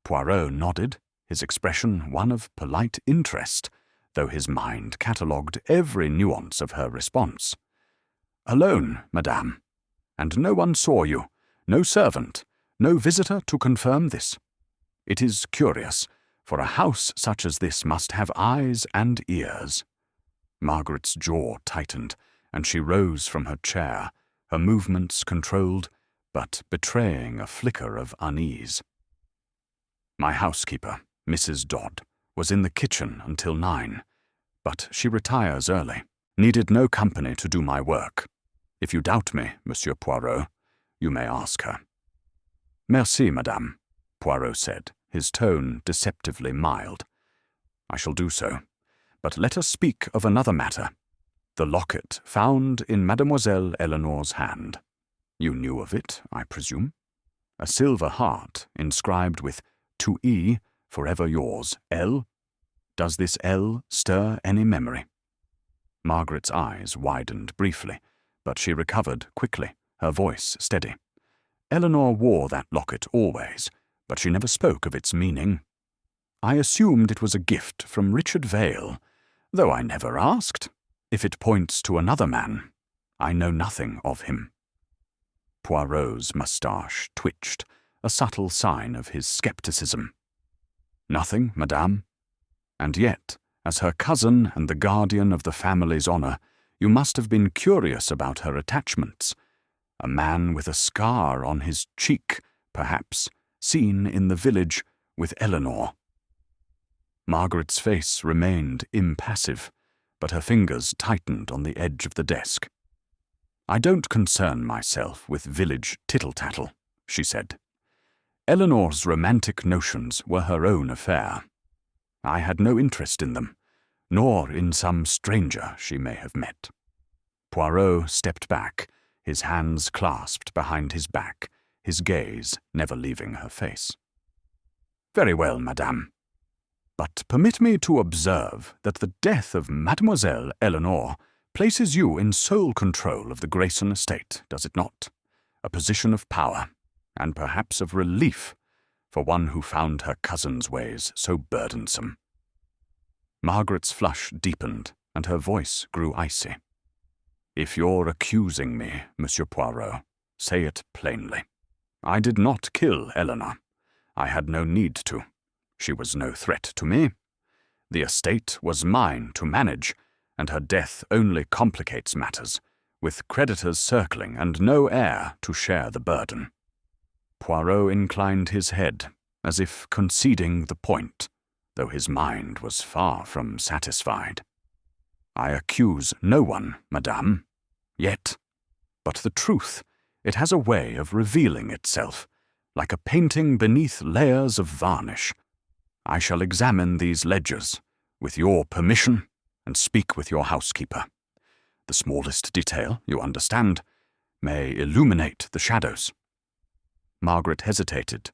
Poirot nodded, his expression one of polite interest, though his mind catalogued every nuance of her response. Alone, madame, and no one saw you, no servant, no visitor to confirm this. It is curious, for a house such as this must have eyes and ears. Margaret's jaw tightened, and she rose from her chair, her movements controlled, but betraying a flicker of unease. My housekeeper, Mrs. Dodd, was in the kitchen until 9, but she retires early, needed no company to do my work. If you doubt me, Monsieur Poirot, you may ask her. Merci, madame, Poirot said, his tone deceptively mild. I shall do so, but let us speak of another matter. The locket found in Mademoiselle Eleanor's hand. You knew of it, I presume? A silver heart inscribed with "To E, forever yours, L." Does this L stir any memory? Margaret's eyes widened briefly, but she recovered quickly, her voice steady. Eleanor wore that locket always, but she never spoke of its meaning. I assumed it was a gift from Richard Vale, though I never asked. If it points to another man, I know nothing of him. Poirot's moustache twitched, a subtle sign of his skepticism. Nothing, madame. And yet, as her cousin and the guardian of the family's honour, you must have been curious about her attachments. A man with a scar on his cheek, perhaps, seen in the village with Eleanor. Margaret's face remained impassive, but her fingers tightened on the edge of the desk. I don't concern myself with village tittle-tattle, she said. Eleanor's romantic notions were her own affair. I had no interest in them, nor in some stranger she may have met. Poirot stepped back, his hands clasped behind his back, his gaze never leaving her face. Very well, madame. But permit me to observe that the death of Mademoiselle Eleanor places you in sole control of the Grayson estate, does it not? A position of power, and perhaps of relief, for one who found her cousin's ways so burdensome. Margaret's flush deepened, and her voice grew icy. If you're accusing me, Monsieur Poirot, say it plainly. I did not kill Eleanor. I had no need to. She was no threat to me. The estate was mine to manage, and her death only complicates matters, with creditors circling and no heir to share the burden. Poirot inclined his head, as if conceding the point, though his mind was far from satisfied. I accuse no one, madame, yet. But the truth, it has a way of revealing itself, like a painting beneath layers of varnish. I shall examine these ledgers, with your permission, and speak with your housekeeper. The smallest detail, you understand, may illuminate the shadows. Margaret hesitated,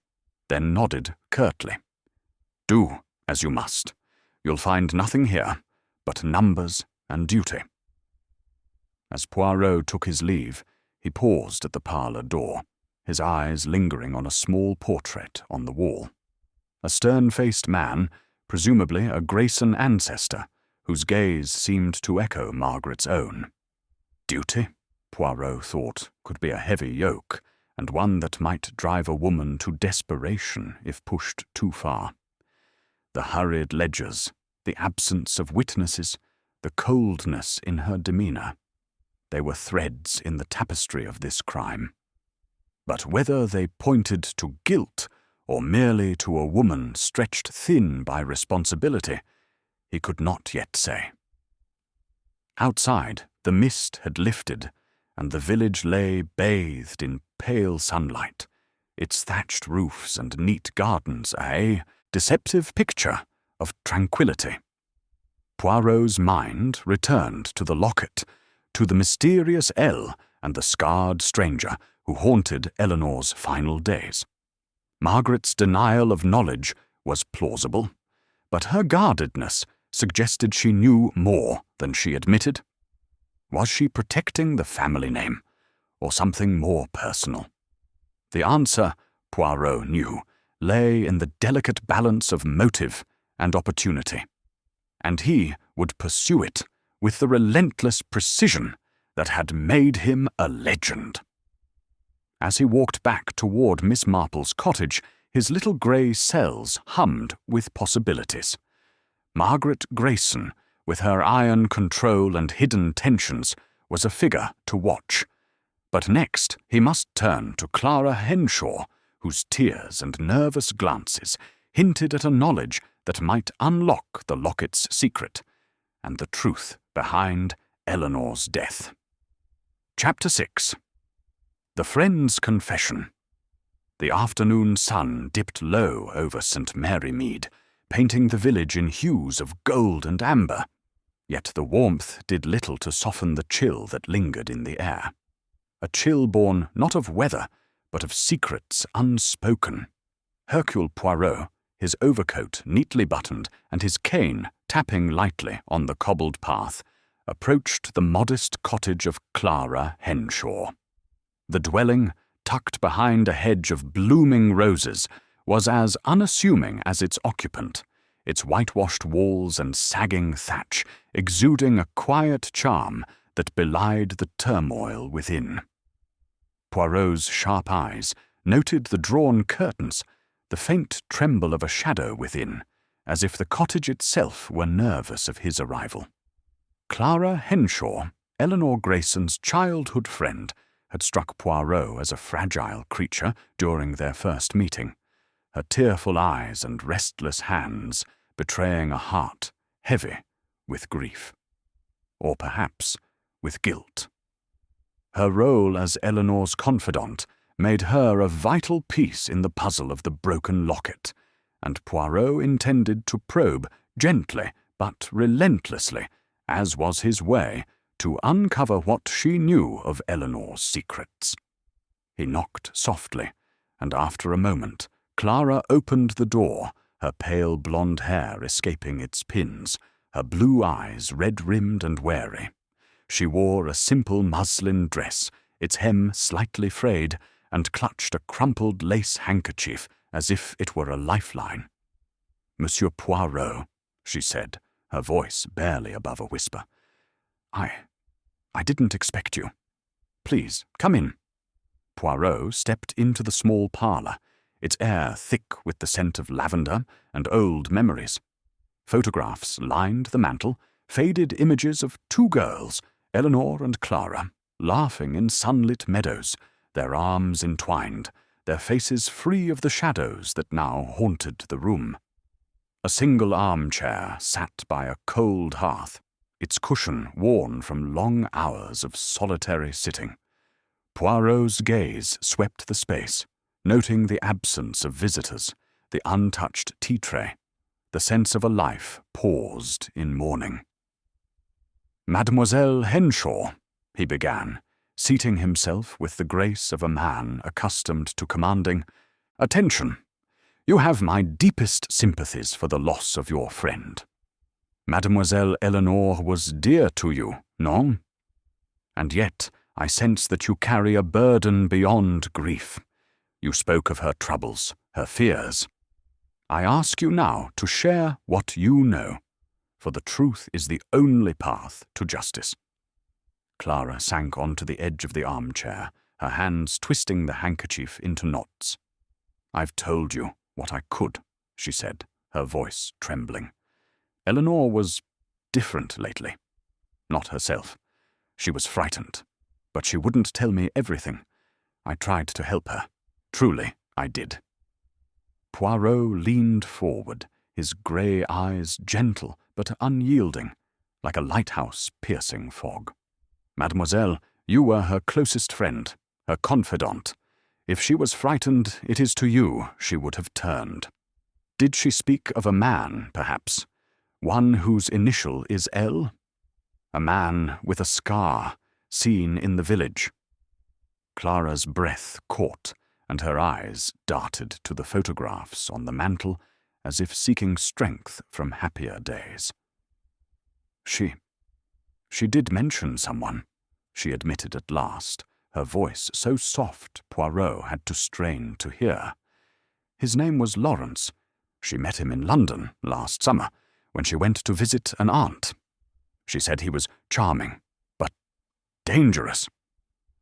then nodded curtly. "Do as you must. You'll find nothing here but numbers and duty." As Poirot took his leave, he paused at the parlour door, his eyes lingering on a small portrait on the wall. A stern-faced man, presumably a Grayson ancestor, whose gaze seemed to echo Margaret's own. Duty, Poirot thought, could be a heavy yoke, and one that might drive a woman to desperation if pushed too far. The hurried ledgers, the absence of witnesses, the coldness in her demeanour. They were threads in the tapestry of this crime. But whether they pointed to guilt or merely to a woman stretched thin by responsibility, he could not yet say. Outside, the mist had lifted, and the village lay bathed in pale sunlight, its thatched roofs and neat gardens a deceptive picture of tranquillity. Poirot's mind returned to the Locket, to the mysterious L and the scarred stranger who haunted Eleanor's final days. Margaret's denial of knowledge was plausible, but her guardedness suggested she knew more than she admitted. Was she protecting the family name, or something more personal? The answer, Poirot knew, lay in the delicate balance of motive and opportunity, and he would pursue it with the relentless precision that had made him a legend. As he walked back toward Miss Marple's cottage, his little grey cells hummed with possibilities. Margaret Grayson, with her iron control and hidden tensions, was a figure to watch. But next he must turn to Clara Henshaw, whose tears and nervous glances hinted at a knowledge that might unlock the Locket's secret, and the truth behind Eleanor's death. Chapter 6. The Friend's Confession. The afternoon sun dipped low over St. Mary Mead, painting the village in hues of gold and amber, yet the warmth did little to soften the chill that lingered in the air. A chill born not of weather, but of secrets unspoken. Hercule Poirot, his overcoat neatly buttoned and his cane tapping lightly on the cobbled path, approached the modest cottage of Clara Henshaw. The dwelling, tucked behind a hedge of blooming roses, was as unassuming as its occupant, its whitewashed walls and sagging thatch exuding a quiet charm that belied the turmoil within. Poirot's sharp eyes noted the drawn curtains, the faint tremble of a shadow within, as if the cottage itself were nervous of his arrival. Clara Henshaw, Eleanor Grayson's childhood friend, had struck Poirot as a fragile creature during their first meeting, her tearful eyes and restless hands betraying a heart heavy with grief, or perhaps with guilt. Her role as Eleanor's confidant made her a vital piece in the puzzle of the broken locket, and Poirot intended to probe gently but relentlessly, as was his way, to uncover what she knew of Eleanor's secrets. He knocked softly, and after a moment, Clara opened the door, her pale blonde hair escaping its pins, her blue eyes red-rimmed and wary. She wore a simple muslin dress, its hem slightly frayed, and clutched a crumpled lace handkerchief as if it were a lifeline. "Monsieur Poirot," she said, her voice barely above a whisper. I didn't expect you. Please, come in." Poirot stepped into the small parlour, its air thick with the scent of lavender and old memories. Photographs lined the mantel, faded images of two girls, Eleanor and Clara, laughing in sunlit meadows, their arms entwined, their faces free of the shadows that now haunted the room. A single armchair sat by a cold hearth, its cushion worn from long hours of solitary sitting. Poirot's gaze swept the space, noting the absence of visitors, the untouched tea tray, the sense of a life paused in mourning. "Mademoiselle Henshaw," he began, seating himself with the grace of a man accustomed to commanding, "Attention! You have my deepest sympathies for the loss of your friend. Mademoiselle Eleanor was dear to you, non? And yet I sense that you carry a burden beyond grief. You spoke of her troubles, her fears. I ask you now to share what you know, for the truth is the only path to justice. Clara sank onto the edge of the armchair, her hands twisting the handkerchief into knots. I've told you what I could, she said, her voice trembling. Eleanor was different lately. Not herself. She was frightened, but she wouldn't tell me everything. I tried to help her. Truly, I did. Poirot leaned forward, his grey eyes gentle but unyielding, like a lighthouse piercing fog. Mademoiselle, you were her closest friend, her confidant. If she was frightened, it is to you she would have turned. Did she speak of a man, perhaps? One whose initial is L? A man with a scar, seen in the village. Clara's breath caught, and her eyes darted to the photographs on the mantel as if seeking strength from happier days. She did mention someone, she admitted at last, her voice so soft Poirot had to strain to hear. His name was Lawrence. She met him in London last summer when she went to visit an aunt. She said he was charming, but dangerous.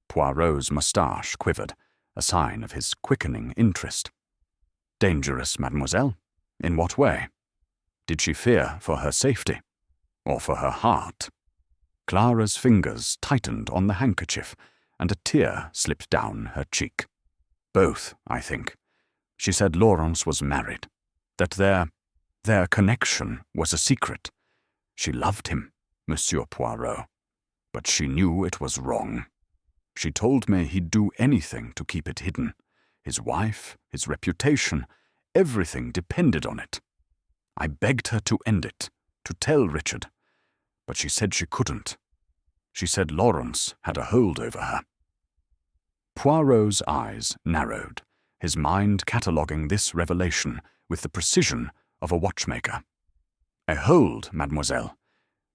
Poirot's moustache quivered, a sign of his quickening interest. Dangerous, mademoiselle? In what way? Did she fear for her safety? Or for her heart? Clara's fingers tightened on the handkerchief, and a tear slipped down her cheek. Both, I think. She said Lawrence was married, that their connection was a secret. She loved him, Monsieur Poirot, but she knew it was wrong. She told me he'd do anything to keep it hidden. His wife, his reputation, everything depended on it. I begged her to end it, to tell Richard, but she said she couldn't. She said Lawrence had a hold over her. Poirot's eyes narrowed, his mind cataloguing this revelation with the precision of a watchmaker. A hold, mademoiselle.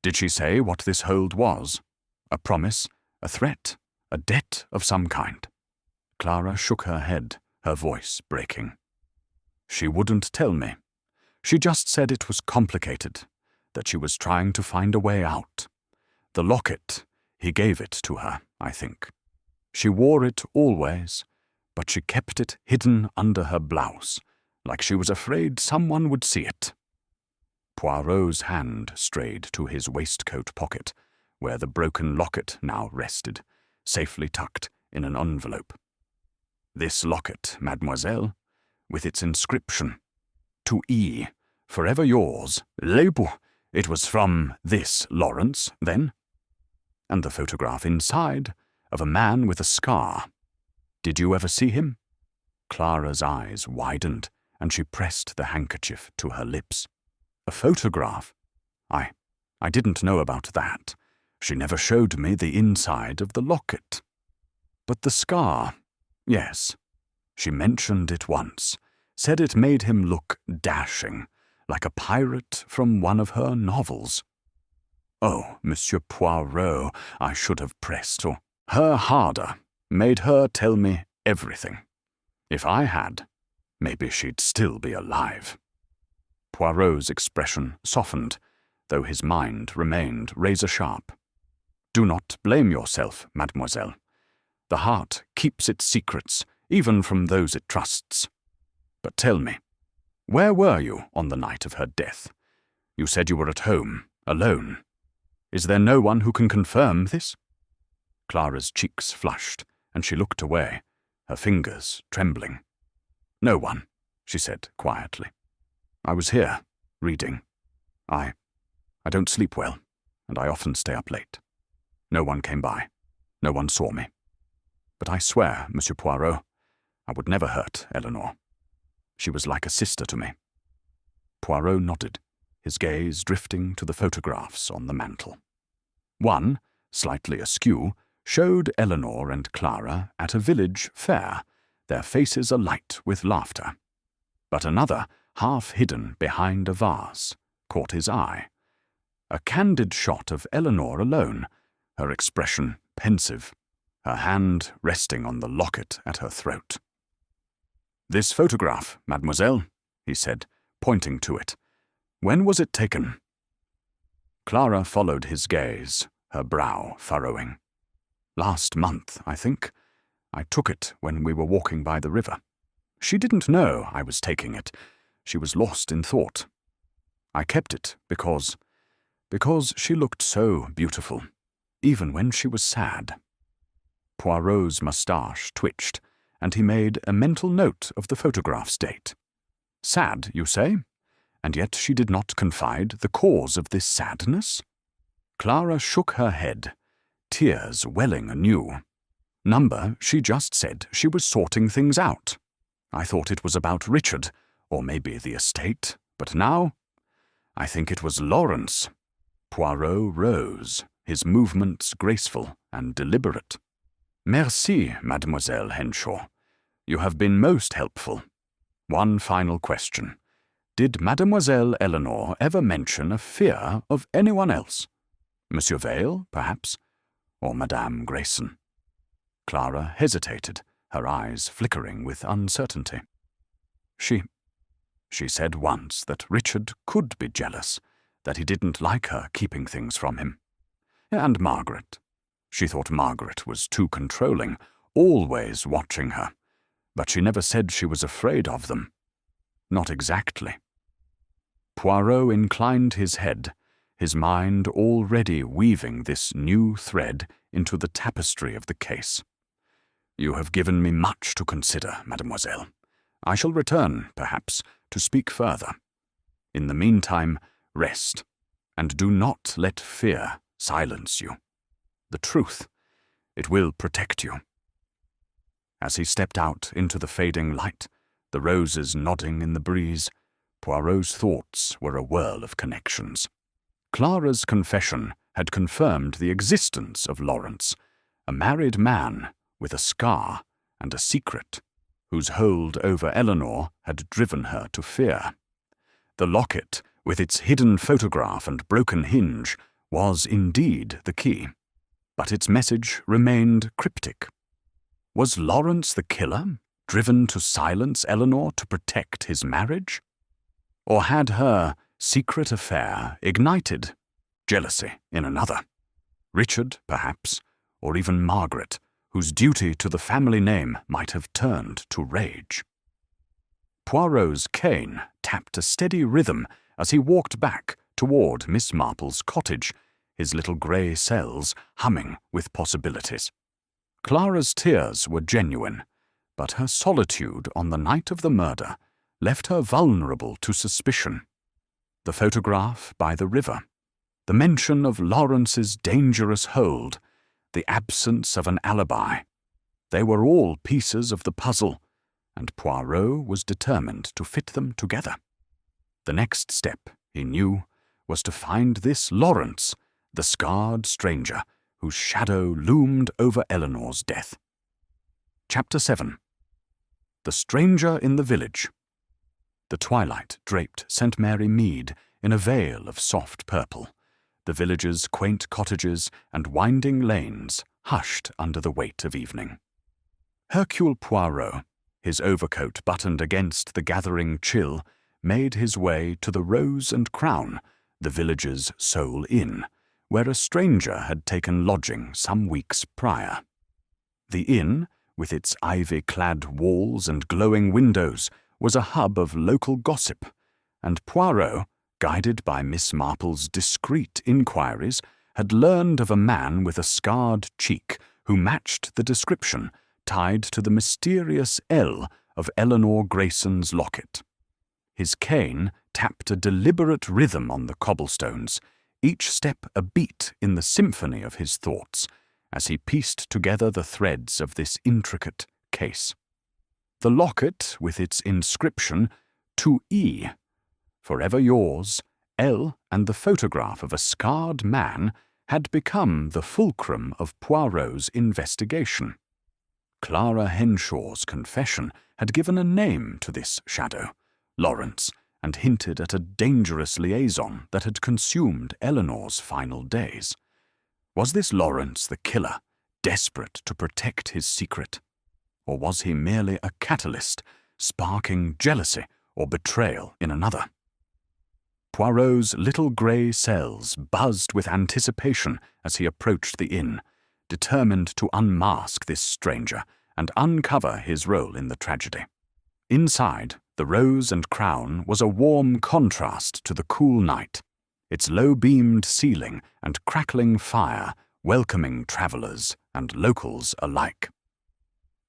Did she say what this hold was? A promise? A threat? A debt of some kind? Clara shook her head, her voice breaking. She wouldn't tell me. She just said it was complicated, that she was trying to find a way out. The locket, he gave it to her, I think. She wore it always, but she kept it hidden under her blouse, like she was afraid someone would see it. Poirot's hand strayed to his waistcoat pocket, where the broken locket now rested, safely tucked in an envelope. This locket, mademoiselle, with its inscription, to E, forever yours, Lebu. It was from this Lawrence, then? And the photograph inside, of a man with a scar. Did you ever see him? Clara's eyes widened, and she pressed the handkerchief to her lips. A photograph? I didn't know about that. She never showed me the inside of the locket. But the scar, yes. She mentioned it once, said it made him look dashing, like a pirate from one of her novels. Oh, Monsieur Poirot, I should have pressed her harder, made her tell me everything. If I had, maybe she'd still be alive. Poirot's expression softened, though his mind remained razor-sharp. Do not blame yourself, mademoiselle. The heart keeps its secrets, even from those it trusts. But tell me, where were you on the night of her death? You said you were at home, alone. Is there no one who can confirm this? Clara's cheeks flushed, and she looked away, her fingers trembling. No one, she said quietly. I was here, reading. I don't sleep well, and I often stay up late. No one came by. No one saw me. But I swear, Monsieur Poirot, I would never hurt Eleanor. She was like a sister to me. Poirot nodded, his gaze drifting to the photographs on the mantel. One, slightly askew, showed Eleanor and Clara at a village fair, their faces alight with laughter. But another, half hidden behind a vase, caught his eye. A candid shot of Eleanor alone, her expression pensive, her hand resting on the locket at her throat. "This photograph, mademoiselle," he said, pointing to it. "When was it taken?" Clara followed his gaze, her brow furrowing. "Last month, I think. I took it when we were walking by the river. She didn't know I was taking it. She was lost in thought. I kept it because she looked so beautiful, even when she was sad." Poirot's moustache twitched, and he made a mental note of the photograph's date. "Sad, you say? And yet she did not confide the cause of this sadness?" Clara shook her head, tears welling anew. "Number, she just said she was sorting things out. I thought it was about Richard, or maybe the estate, but now I think it was Lawrence." Poirot rose, his movements graceful and deliberate. "Merci, Mademoiselle Henshaw. You have been most helpful. One final question. Did Mademoiselle Eleanor ever mention a fear of anyone else? Monsieur Vale, perhaps? Or Madame Grayson?" Clara hesitated, her eyes flickering with uncertainty. She said once that Richard could be jealous, that he didn't like her keeping things from him. And Margaret. She thought Margaret was too controlling, always watching her, but she never said she was afraid of them. Not exactly. Poirot inclined his head, his mind already weaving this new thread into the tapestry of the case. "You have given me much to consider, mademoiselle. I shall return, perhaps, to speak further. In the meantime, rest, and do not let fear silence you. The truth, it will protect you." As he stepped out into the fading light, the roses nodding in the breeze, Poirot's thoughts were a whirl of connections. Clara's confession had confirmed the existence of Lawrence, a married man with a scar and a secret, whose hold over Eleanor had driven her to fear. The locket, with its hidden photograph and broken hinge, was indeed the key, but its message remained cryptic. Was Lawrence the killer, driven to silence Eleanor to protect his marriage? Or had her secret affair ignited jealousy in another? Richard, perhaps, or even Margaret, whose duty to the family name might have turned to rage. Poirot's cane tapped a steady rhythm as he walked back toward Miss Marple's cottage, his little grey cells humming with possibilities. Clara's tears were genuine, but her solitude on the night of the murder left her vulnerable to suspicion. The photograph by the river, the mention of Lawrence's dangerous hold, the absence of an alibi, they were all pieces of the puzzle, and Poirot was determined to fit them together. The next step, he knew, was to find this Lawrence, the scarred stranger whose shadow loomed over Eleanor's death. Chapter 7. The Stranger in the Village. The twilight draped St. Mary Mead in a veil of soft purple, the village's quaint cottages and winding lanes hushed under the weight of evening. Hercule Poirot, his overcoat buttoned against the gathering chill, made his way to the Rose and Crown, the village's sole inn, where a stranger had taken lodging some weeks prior. The inn, with its ivy-clad walls and glowing windows, was a hub of local gossip, and Poirot, guided by Miss Marple's discreet inquiries, had learned of a man with a scarred cheek who matched the description tied to the mysterious L of Eleanor Grayson's locket. His cane tapped a deliberate rhythm on the cobblestones, each step a beat in the symphony of his thoughts, as he pieced together the threads of this intricate case. The locket, with its inscription, "To E," "Forever yours," L, and the photograph of a scarred man had become the fulcrum of Poirot's investigation. Clara Henshaw's confession had given a name to this shadow, Lawrence, and hinted at a dangerous liaison that had consumed Eleanor's final days. Was this Lawrence the killer, desperate to protect his secret? Or was he merely a catalyst, sparking jealousy or betrayal in another? Poirot's little grey cells buzzed with anticipation as he approached the inn, determined to unmask this stranger and uncover his role in the tragedy. Inside, the Rose and Crown was a warm contrast to the cool night, its low-beamed ceiling and crackling fire welcoming travellers and locals alike.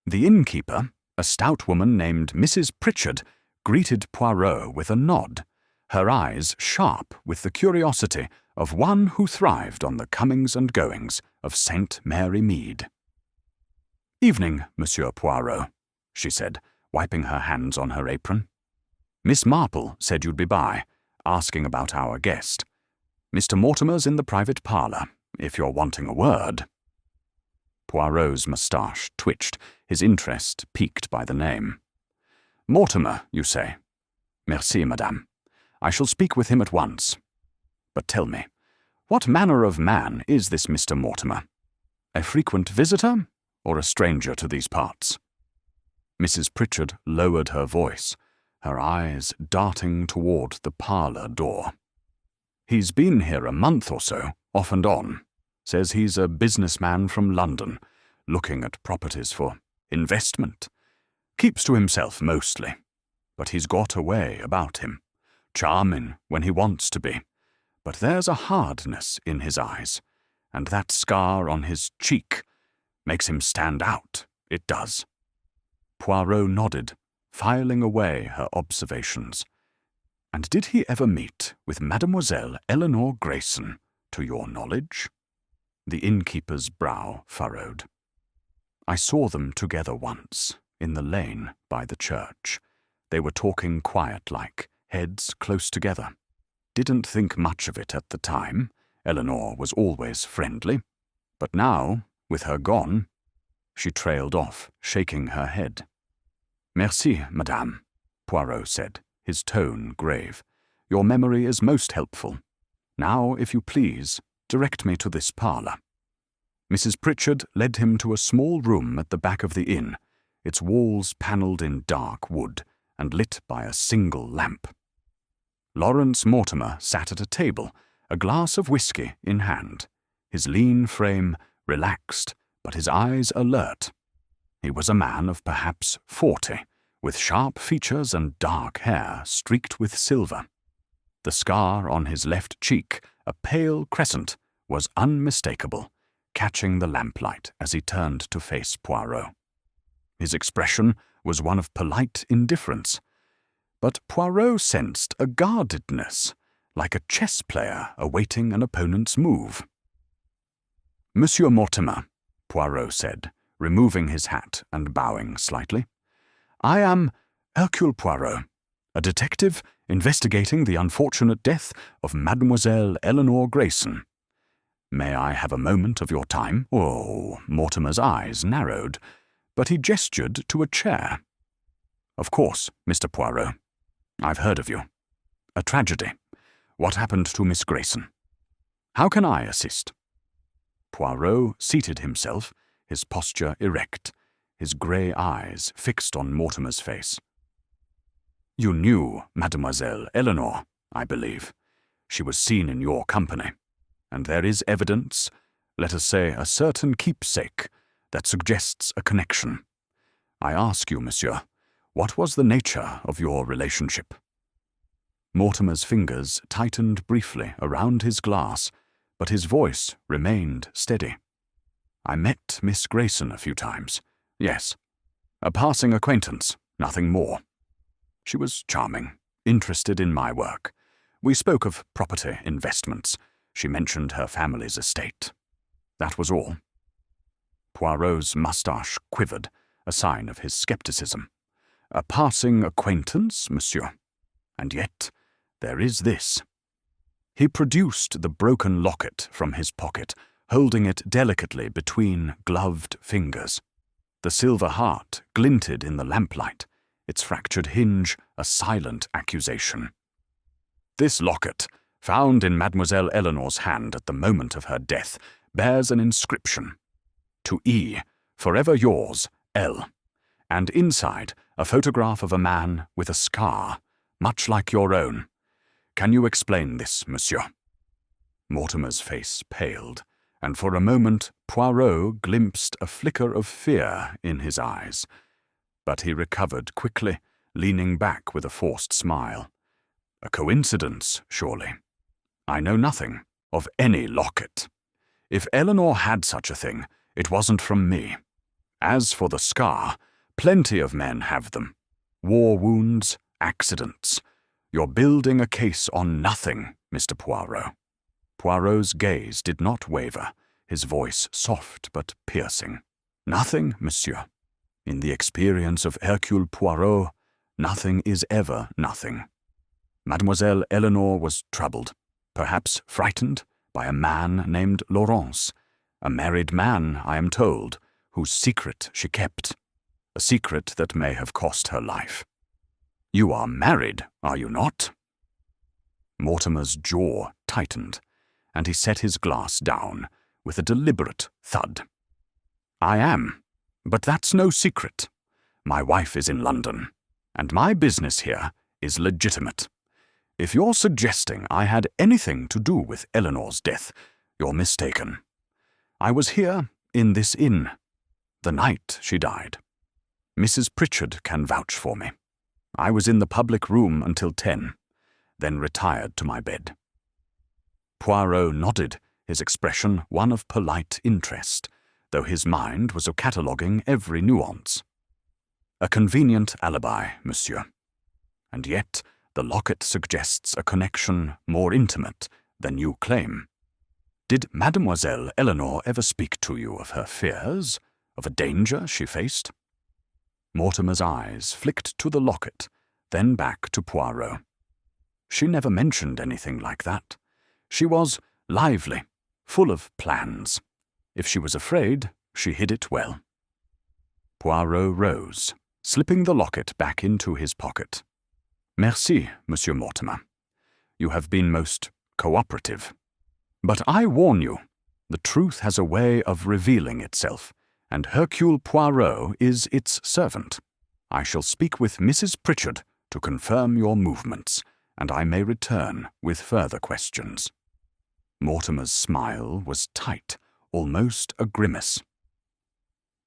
The innkeeper, a stout woman named Mrs. Pritchard, greeted Poirot with a nod, her eyes sharp with the curiosity of one who thrived on the comings and goings of St. Mary Mead. "Evening, Monsieur Poirot," she said, wiping her hands on her apron. "Miss Marple said you'd be by, asking about our guest. Mr. Mortimer's in the private parlour, if you're wanting a word." Poirot's moustache twitched, his interest piqued by the name. "Mortimer, you say? Merci, madame. I shall speak with him at once. But tell me, what manner of man is this Mr. Mortimer? A frequent visitor, or a stranger to these parts?" Mrs. Pritchard lowered her voice, her eyes darting toward the parlour door. "He's been here a month or so, off and on. Says he's a businessman from London, looking at properties for investment. Keeps to himself mostly, but he's got a way about him. Charming when he wants to be, but there's a hardness in his eyes, and that scar on his cheek makes him stand out, it does." Poirot nodded, filing away her observations. "And did he ever meet with Mademoiselle Eleanor Grayson, to your knowledge?" The innkeeper's brow furrowed. "I saw them together once, in the lane by the church. They were talking quiet-like, heads close together. Didn't think much of it at the time. Eleanor was always friendly. But now, with her gone—" She trailed off, shaking her head. "Merci, madame," Poirot said, his tone grave. "Your memory is most helpful. Now, if you please, direct me to this parlour." Mrs. Pritchard led him to a small room at the back of the inn, its walls panelled in dark wood and lit by a single lamp. Lawrence Mortimer sat at a table, a glass of whisky in hand, his lean frame relaxed, but his eyes alert. He was a man of perhaps 40, with sharp features and dark hair streaked with silver. The scar on his left cheek, a pale crescent, was unmistakable, catching the lamplight as he turned to face Poirot. His expression was one of polite indifference, but Poirot sensed a guardedness, like a chess player awaiting an opponent's move. "Monsieur Mortimer," Poirot said, removing his hat and bowing slightly, "I am Hercule Poirot, a detective investigating the unfortunate death of Mademoiselle Eleanor Grayson. May I have a moment of your time?" Oh, Mortimer's eyes narrowed, but he gestured to a chair. "Of course, Mr. Poirot. I've heard of you. A tragedy. What happened to Miss Grayson? How can I assist?" Poirot seated himself, his posture erect, his grey eyes fixed on Mortimer's face. "You knew Mademoiselle Eleanor, I believe. She was seen in your company, and there is evidence, let us say a certain keepsake, that suggests a connection. I ask you, monsieur, what was the nature of your relationship?" Mortimer's fingers tightened briefly around his glass, but his voice remained steady. "I met Miss Grayson a few times. Yes. A passing acquaintance, nothing more. She was charming, interested in my work. We spoke of property investments. She mentioned her family's estate. That was all." Poirot's moustache quivered, a sign of his scepticism. "A passing acquaintance, monsieur? And yet there is this." He produced the broken locket from his pocket, holding it delicately between gloved fingers. The silver heart glinted in the lamplight, its fractured hinge a silent accusation. This locket, found in Mademoiselle Eleanor's hand at the moment of her death, bears an inscription, "To E, forever yours, L," and inside a photograph of a man with a scar, much like your own. Can you explain this, monsieur? Mortimer's face paled, and for a moment Poirot glimpsed a flicker of fear in his eyes. But he recovered quickly, leaning back with a forced smile. A coincidence, surely. I know nothing of any locket. If Eleanor had such a thing, it wasn't from me. As for the scar, plenty of men have them. War wounds, accidents. You're building a case on nothing, Mr. Poirot. Poirot's gaze did not waver, his voice soft but piercing. Nothing, monsieur. In the experience of Hercule Poirot, nothing is ever nothing. Mademoiselle Eleanor was troubled, perhaps frightened, by a man named Laurence, a married man, I am told, whose secret she kept, a secret that may have cost her life. You are married, are you not? Mortimer's jaw tightened, and he set his glass down with a deliberate thud. I am, but that's no secret. My wife is in London, and my business here is legitimate. If you're suggesting I had anything to do with Eleanor's death, you're mistaken. I was here in this inn, the night she died. Mrs. Pritchard can vouch for me. I was in the public room until 10, then retired to my bed. Poirot nodded, his expression one of polite interest, though his mind was of cataloguing every nuance. A convenient alibi, monsieur. And yet the locket suggests a connection more intimate than you claim. Did Mademoiselle Eleanor ever speak to you of her fears, of a danger she faced? Mortimer's eyes flicked to the locket, then back to Poirot. She never mentioned anything like that. She was lively, full of plans. If she was afraid, she hid it well. Poirot rose, slipping the locket back into his pocket. Merci, Monsieur Mortimer. You have been most cooperative. But I warn you, the truth has a way of revealing itself, and Hercule Poirot is its servant. I shall speak with Mrs. Pritchard to confirm your movements, and I may return with further questions. Mortimer's smile was tight, almost a grimace.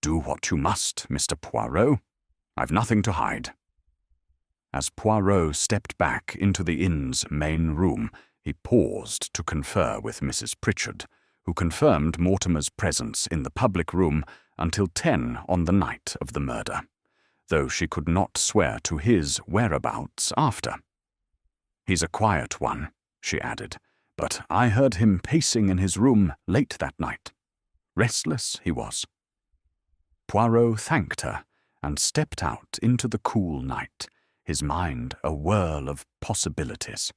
Do what you must, Mr. Poirot. I've nothing to hide. As Poirot stepped back into the inn's main room, he paused to confer with Mrs. Pritchard, who confirmed Mortimer's presence in the public room until 10 on the night of the murder, though she could not swear to his whereabouts after. He's a quiet one, she added, but I heard him pacing in his room late that night. Restless he was. Poirot thanked her and stepped out into the cool night, his mind a whirl of possibilities.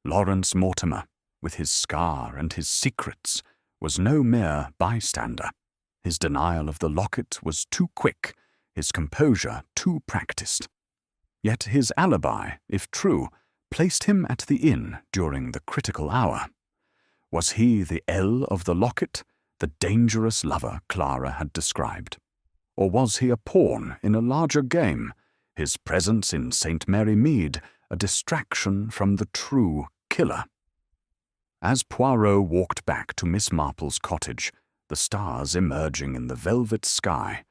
Lawrence Mortimer, with his scar and his secrets, was no mere bystander. His denial of the locket was too quick, his composure too practiced. Yet his alibi, if true, placed him at the inn during the critical hour. Was he the L of the locket, the dangerous lover Clara had described? Or was he a pawn in a larger game, his presence in St. Mary Mead a distraction from the true killer? As Poirot walked back to Miss Marple's cottage, the stars emerging in the velvet sky,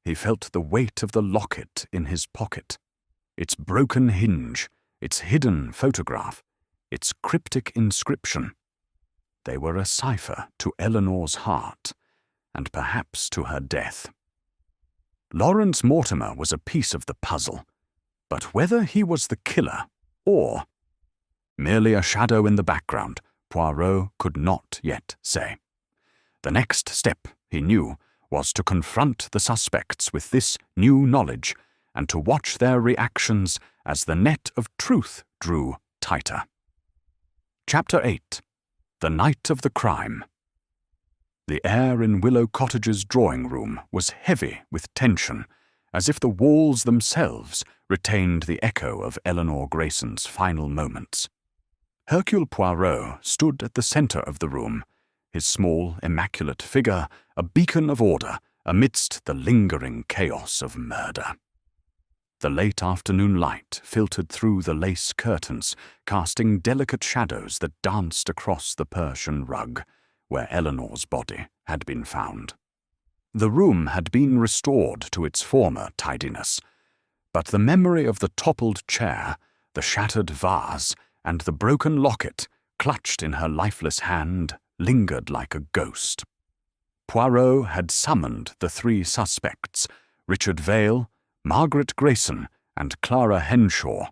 he felt the weight of the locket in his pocket, its broken hinge, its hidden photograph, its cryptic inscription. They were a cipher to Eleanor's heart, and perhaps to her death. Lawrence Mortimer was a piece of the puzzle, but whether he was the killer or merely a shadow in the background, Poirot could not yet say. The next step, he knew, was to confront the suspects with this new knowledge and to watch their reactions as the net of truth drew tighter. Chapter 8. The Night of the Crime. The air in Willow Cottage's drawing-room was heavy with tension as if the walls themselves retained the echo of Eleanor Grayson's final moments. Hercule Poirot stood at the centre of the room, his small, immaculate figure a beacon of order amidst the lingering chaos of murder. The late afternoon light filtered through the lace curtains, casting delicate shadows that danced across the Persian rug, where Eleanor's body had been found. The room had been restored to its former tidiness, but the memory of the toppled chair, the shattered vase, and the broken locket clutched in her lifeless hand lingered like a ghost. Poirot had summoned the three suspects, Richard Vale, Margaret Grayson, and Clara Henshaw,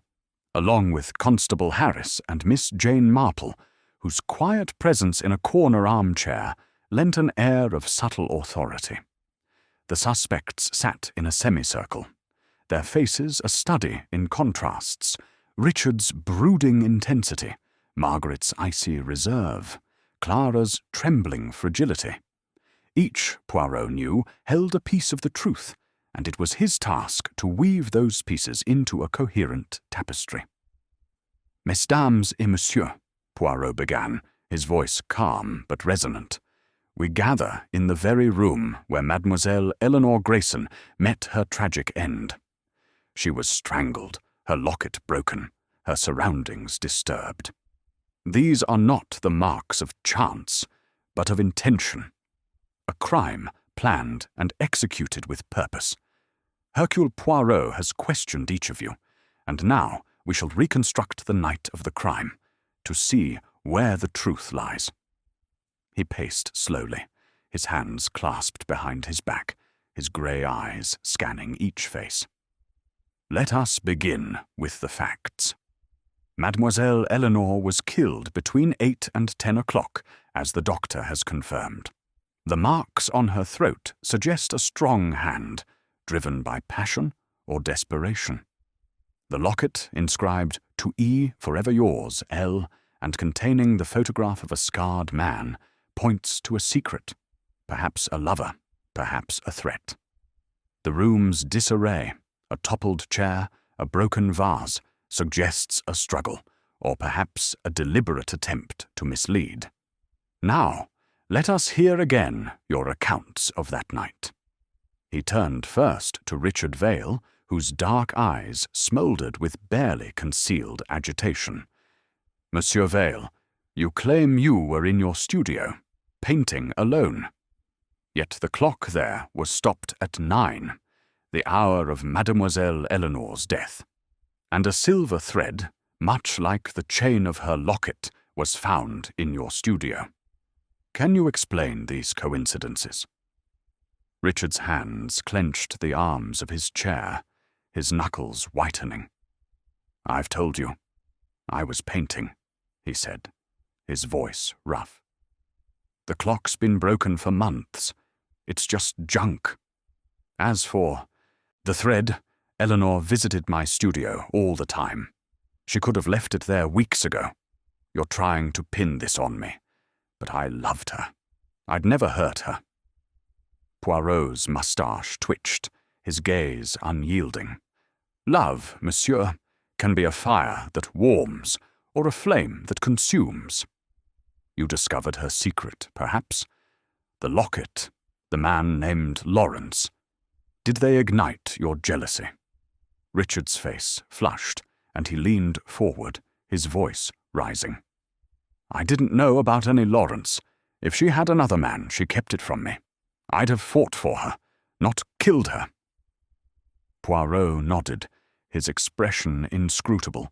along with Constable Harris and Miss Jane Marple, whose quiet presence in a corner armchair lent an air of subtle authority. The suspects sat in a semicircle, their faces a study in contrasts, Richard's brooding intensity, Margaret's icy reserve, Clara's trembling fragility. Each, Poirot knew, held a piece of the truth, and it was his task to weave those pieces into a coherent tapestry. "Mesdames et messieurs," Poirot began, his voice calm but resonant, "we gather in the very room where Mademoiselle Eleanor Grayson met her tragic end. She was strangled, her locket broken, her surroundings disturbed. These are not the marks of chance, but of intention. A crime planned and executed with purpose. Hercule Poirot has questioned each of you, and now we shall reconstruct the night of the crime, to see where the truth lies." He paced slowly, his hands clasped behind his back, his grey eyes scanning each face. "Let us begin with the facts. Mademoiselle Eleanor was killed between 8 and 10 o'clock, as the doctor has confirmed. The marks on her throat suggest a strong hand, driven by passion or desperation. The locket, inscribed "To E, forever yours, L," and containing the photograph of a scarred man, points to a secret, perhaps a lover, perhaps a threat. The room's disarray, a toppled chair, a broken vase, suggests a struggle, or perhaps a deliberate attempt to mislead. Now, let us hear again your accounts of that night." He turned first to Richard Vale, whose dark eyes smouldered with barely concealed agitation. "Monsieur Vale, you claim you were in your studio, painting alone. Yet the clock there was stopped at 9, the hour of Mademoiselle Eleanor's death, and a silver thread, much like the chain of her locket, was found in your studio. Can you explain these coincidences?" Richard's hands clenched the arms of his chair, his knuckles whitening. "I've told you. I was painting," he said, his voice rough. "The clock's been broken for months. It's just junk. As for the thread, Eleanor visited my studio all the time. She could have left it there weeks ago. You're trying to pin this on me, but I loved her. I'd never hurt her." Poirot's moustache twitched, his gaze unyielding. "Love, monsieur, can be a fire that warms or a flame that consumes. You discovered her secret, perhaps? The locket, the man named Lawrence. Did they ignite your jealousy?" Richard's face flushed, and he leaned forward, his voice rising. "I didn't know about any Lawrence. If she had another man, she kept it from me. I'd have fought for her, not killed her." Poirot nodded, his expression inscrutable,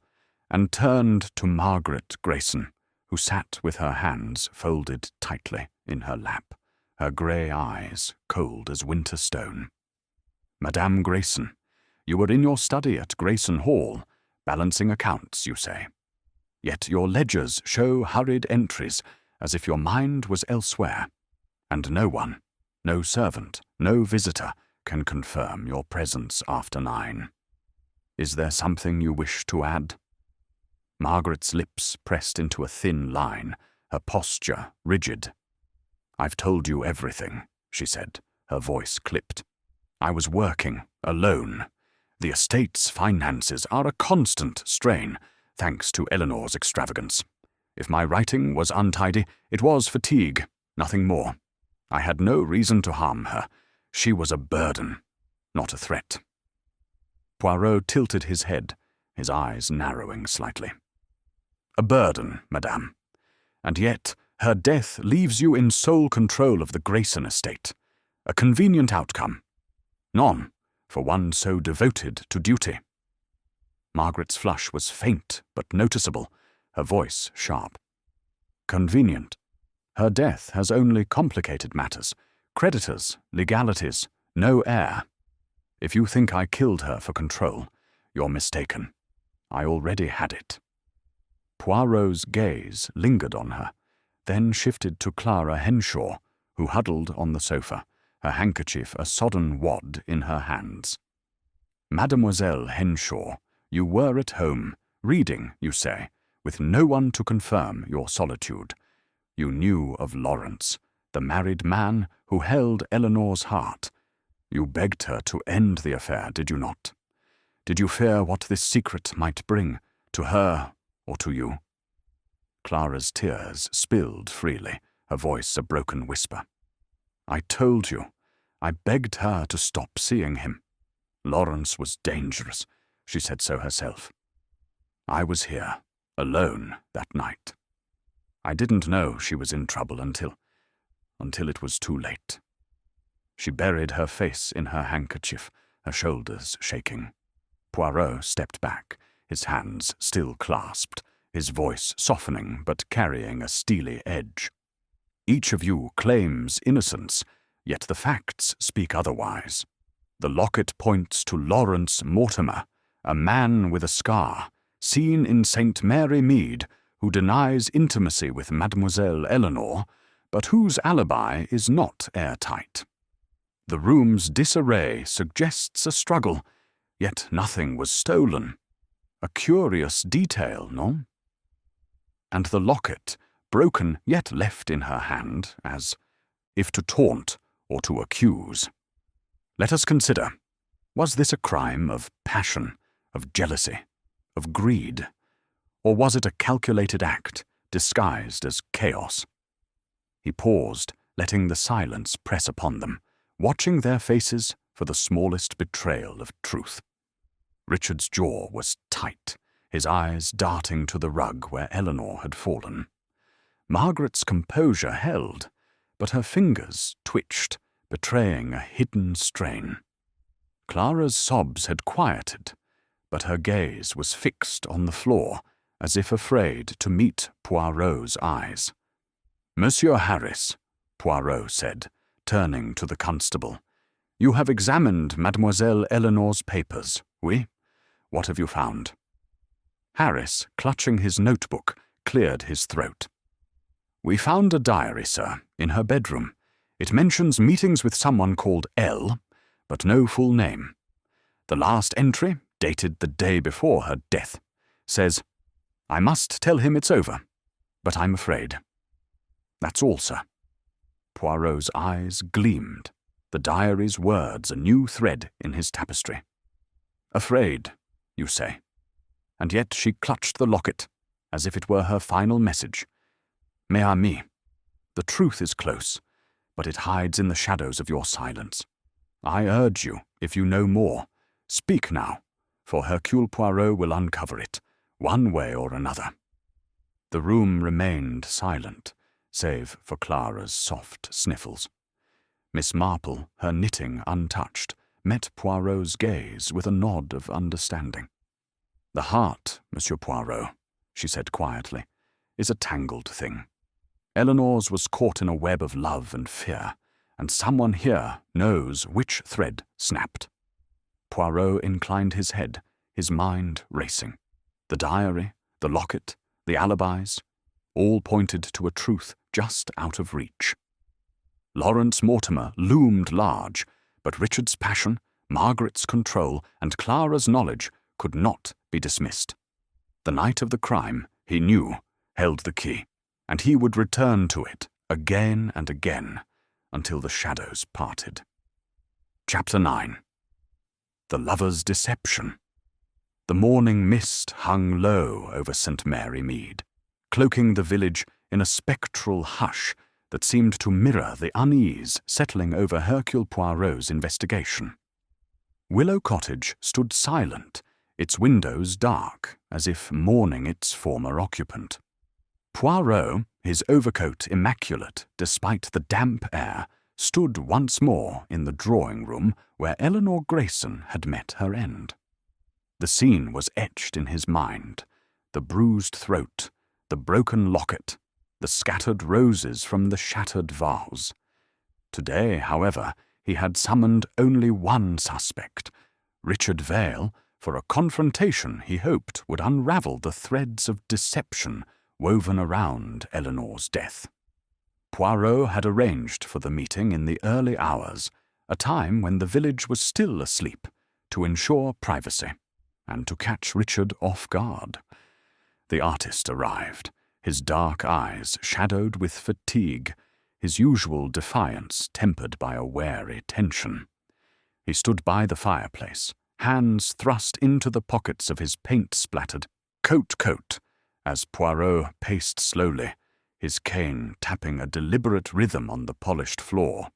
and turned to Margaret Grayson, who sat with her hands folded tightly in her lap, her grey eyes cold as winter stone. "Madame Grayson, you were in your study at Grayson Hall, balancing accounts, you say. Yet your ledgers show hurried entries, as if your mind was elsewhere, and no one, no servant, no visitor, can confirm your presence after 9. Is there something you wish to add?" Margaret's lips pressed into a thin line, her posture rigid. "I've told you everything," she said, her voice clipped. I was working alone. The estate's finances are a constant strain, thanks to Eleanor's extravagance. If my writing was untidy, it was fatigue, nothing more. I had no reason to harm her. She was a burden, not a threat. Poirot tilted his head, his eyes narrowing slightly. A burden, madame. And yet her death leaves you in sole control of the Grayson estate. A convenient outcome. None, for one so devoted to duty. Margaret's flush was faint but noticeable, her voice sharp. Convenient. Her death has only complicated matters. Creditors, legalities, no heir. If you think I killed her for control, you're mistaken. I already had it. Poirot's gaze lingered on her, then shifted to Clara Henshaw, who huddled on the sofa, her handkerchief a sodden wad in her hands. Mademoiselle Henshaw, you were at home, reading, you say, with no one to confirm your solitude. You knew of Lawrence, the married man who held Eleanor's heart. You begged her to end the affair, did you not? Did you fear what this secret might bring, to her or to you? Clara's tears spilled freely, her voice a broken whisper. I told you. I begged her to stop seeing him. Lawrence was dangerous. She said so herself. I was here, alone, that night. I didn't know she was in trouble until it was too late. She buried her face in her handkerchief, her shoulders shaking. Poirot stepped back, his hands still clasped, his voice softening but carrying a steely edge. Each of you claims innocence, yet the facts speak otherwise. The locket points to Lawrence Mortimer, a man with a scar, seen in St. Mary Mead, who denies intimacy with Mademoiselle Eleanor, but whose alibi is not airtight. The room's disarray suggests a struggle, yet nothing was stolen. A curious detail, no? And the locket, broken yet left in her hand, as if to taunt or to accuse. Let us consider, was this a crime of passion, of jealousy, of greed? Or was it a calculated act, disguised as chaos? He paused, letting the silence press upon them, watching their faces for the smallest betrayal of truth. Richard's jaw was tight, his eyes darting to the rug where Eleanor had fallen. Margaret's composure held, but her fingers twitched, betraying a hidden strain. Clara's sobs had quieted, but her gaze was fixed on the floor, as if afraid to meet Poirot's eyes. Monsieur Harris, Poirot said, turning to the constable, you have examined Mademoiselle Eleanor's papers, oui? What have you found? Harris, clutching his notebook, cleared his throat. We found a diary, sir, in her bedroom. It mentions meetings with someone called L, but no full name. The last entry, dated the day before her death, says, I must tell him it's over, but I'm afraid. That's all, sir. Poirot's eyes gleamed, the diary's words a new thread in his tapestry. Afraid, you say. And yet she clutched the locket, as if it were her final message. Mes amis, the truth is close, but it hides in the shadows of your silence. I urge you, if you know more, speak now, for Hercule Poirot will uncover it, one way or another. The room remained silent, save for Clara's soft sniffles. Miss Marple, her knitting untouched, met Poirot's gaze with a nod of understanding. The heart, Monsieur Poirot, she said quietly, is a tangled thing. Eleanor's was caught in a web of love and fear, and someone here knows which thread snapped. Poirot inclined his head, his mind racing. The diary, the locket, the alibis, all pointed to a truth just out of reach. Lawrence Mortimer loomed large, but Richard's passion, Margaret's control, and Clara's knowledge could not be dismissed. The night of the crime, he knew, held the key, and he would return to it again and again until the shadows parted. Chapter 9. The Lover's Deception. The morning mist hung low over St. Mary Mead, cloaking the village in a spectral hush that seemed to mirror the unease settling over Hercule Poirot's investigation. Willow Cottage stood silent, its windows dark, as if mourning its former occupant. Poirot, his overcoat immaculate despite the damp air, stood once more in the drawing-room where Eleanor Grayson had met her end. The scene was etched in his mind: the bruised throat, the broken locket, the scattered roses from the shattered vase. Today, however, he had summoned only one suspect, Richard Vale, for a confrontation he hoped would unravel the threads of deception woven around Eleanor's death. Poirot had arranged for the meeting in the early hours, a time when the village was still asleep, to ensure privacy, and to catch Richard off guard. The artist arrived, his dark eyes shadowed with fatigue, his usual defiance tempered by a wary tension. He stood by the fireplace, hands thrust into the pockets of his paint-splattered coat, as Poirot paced slowly, his cane tapping a deliberate rhythm on the polished floor.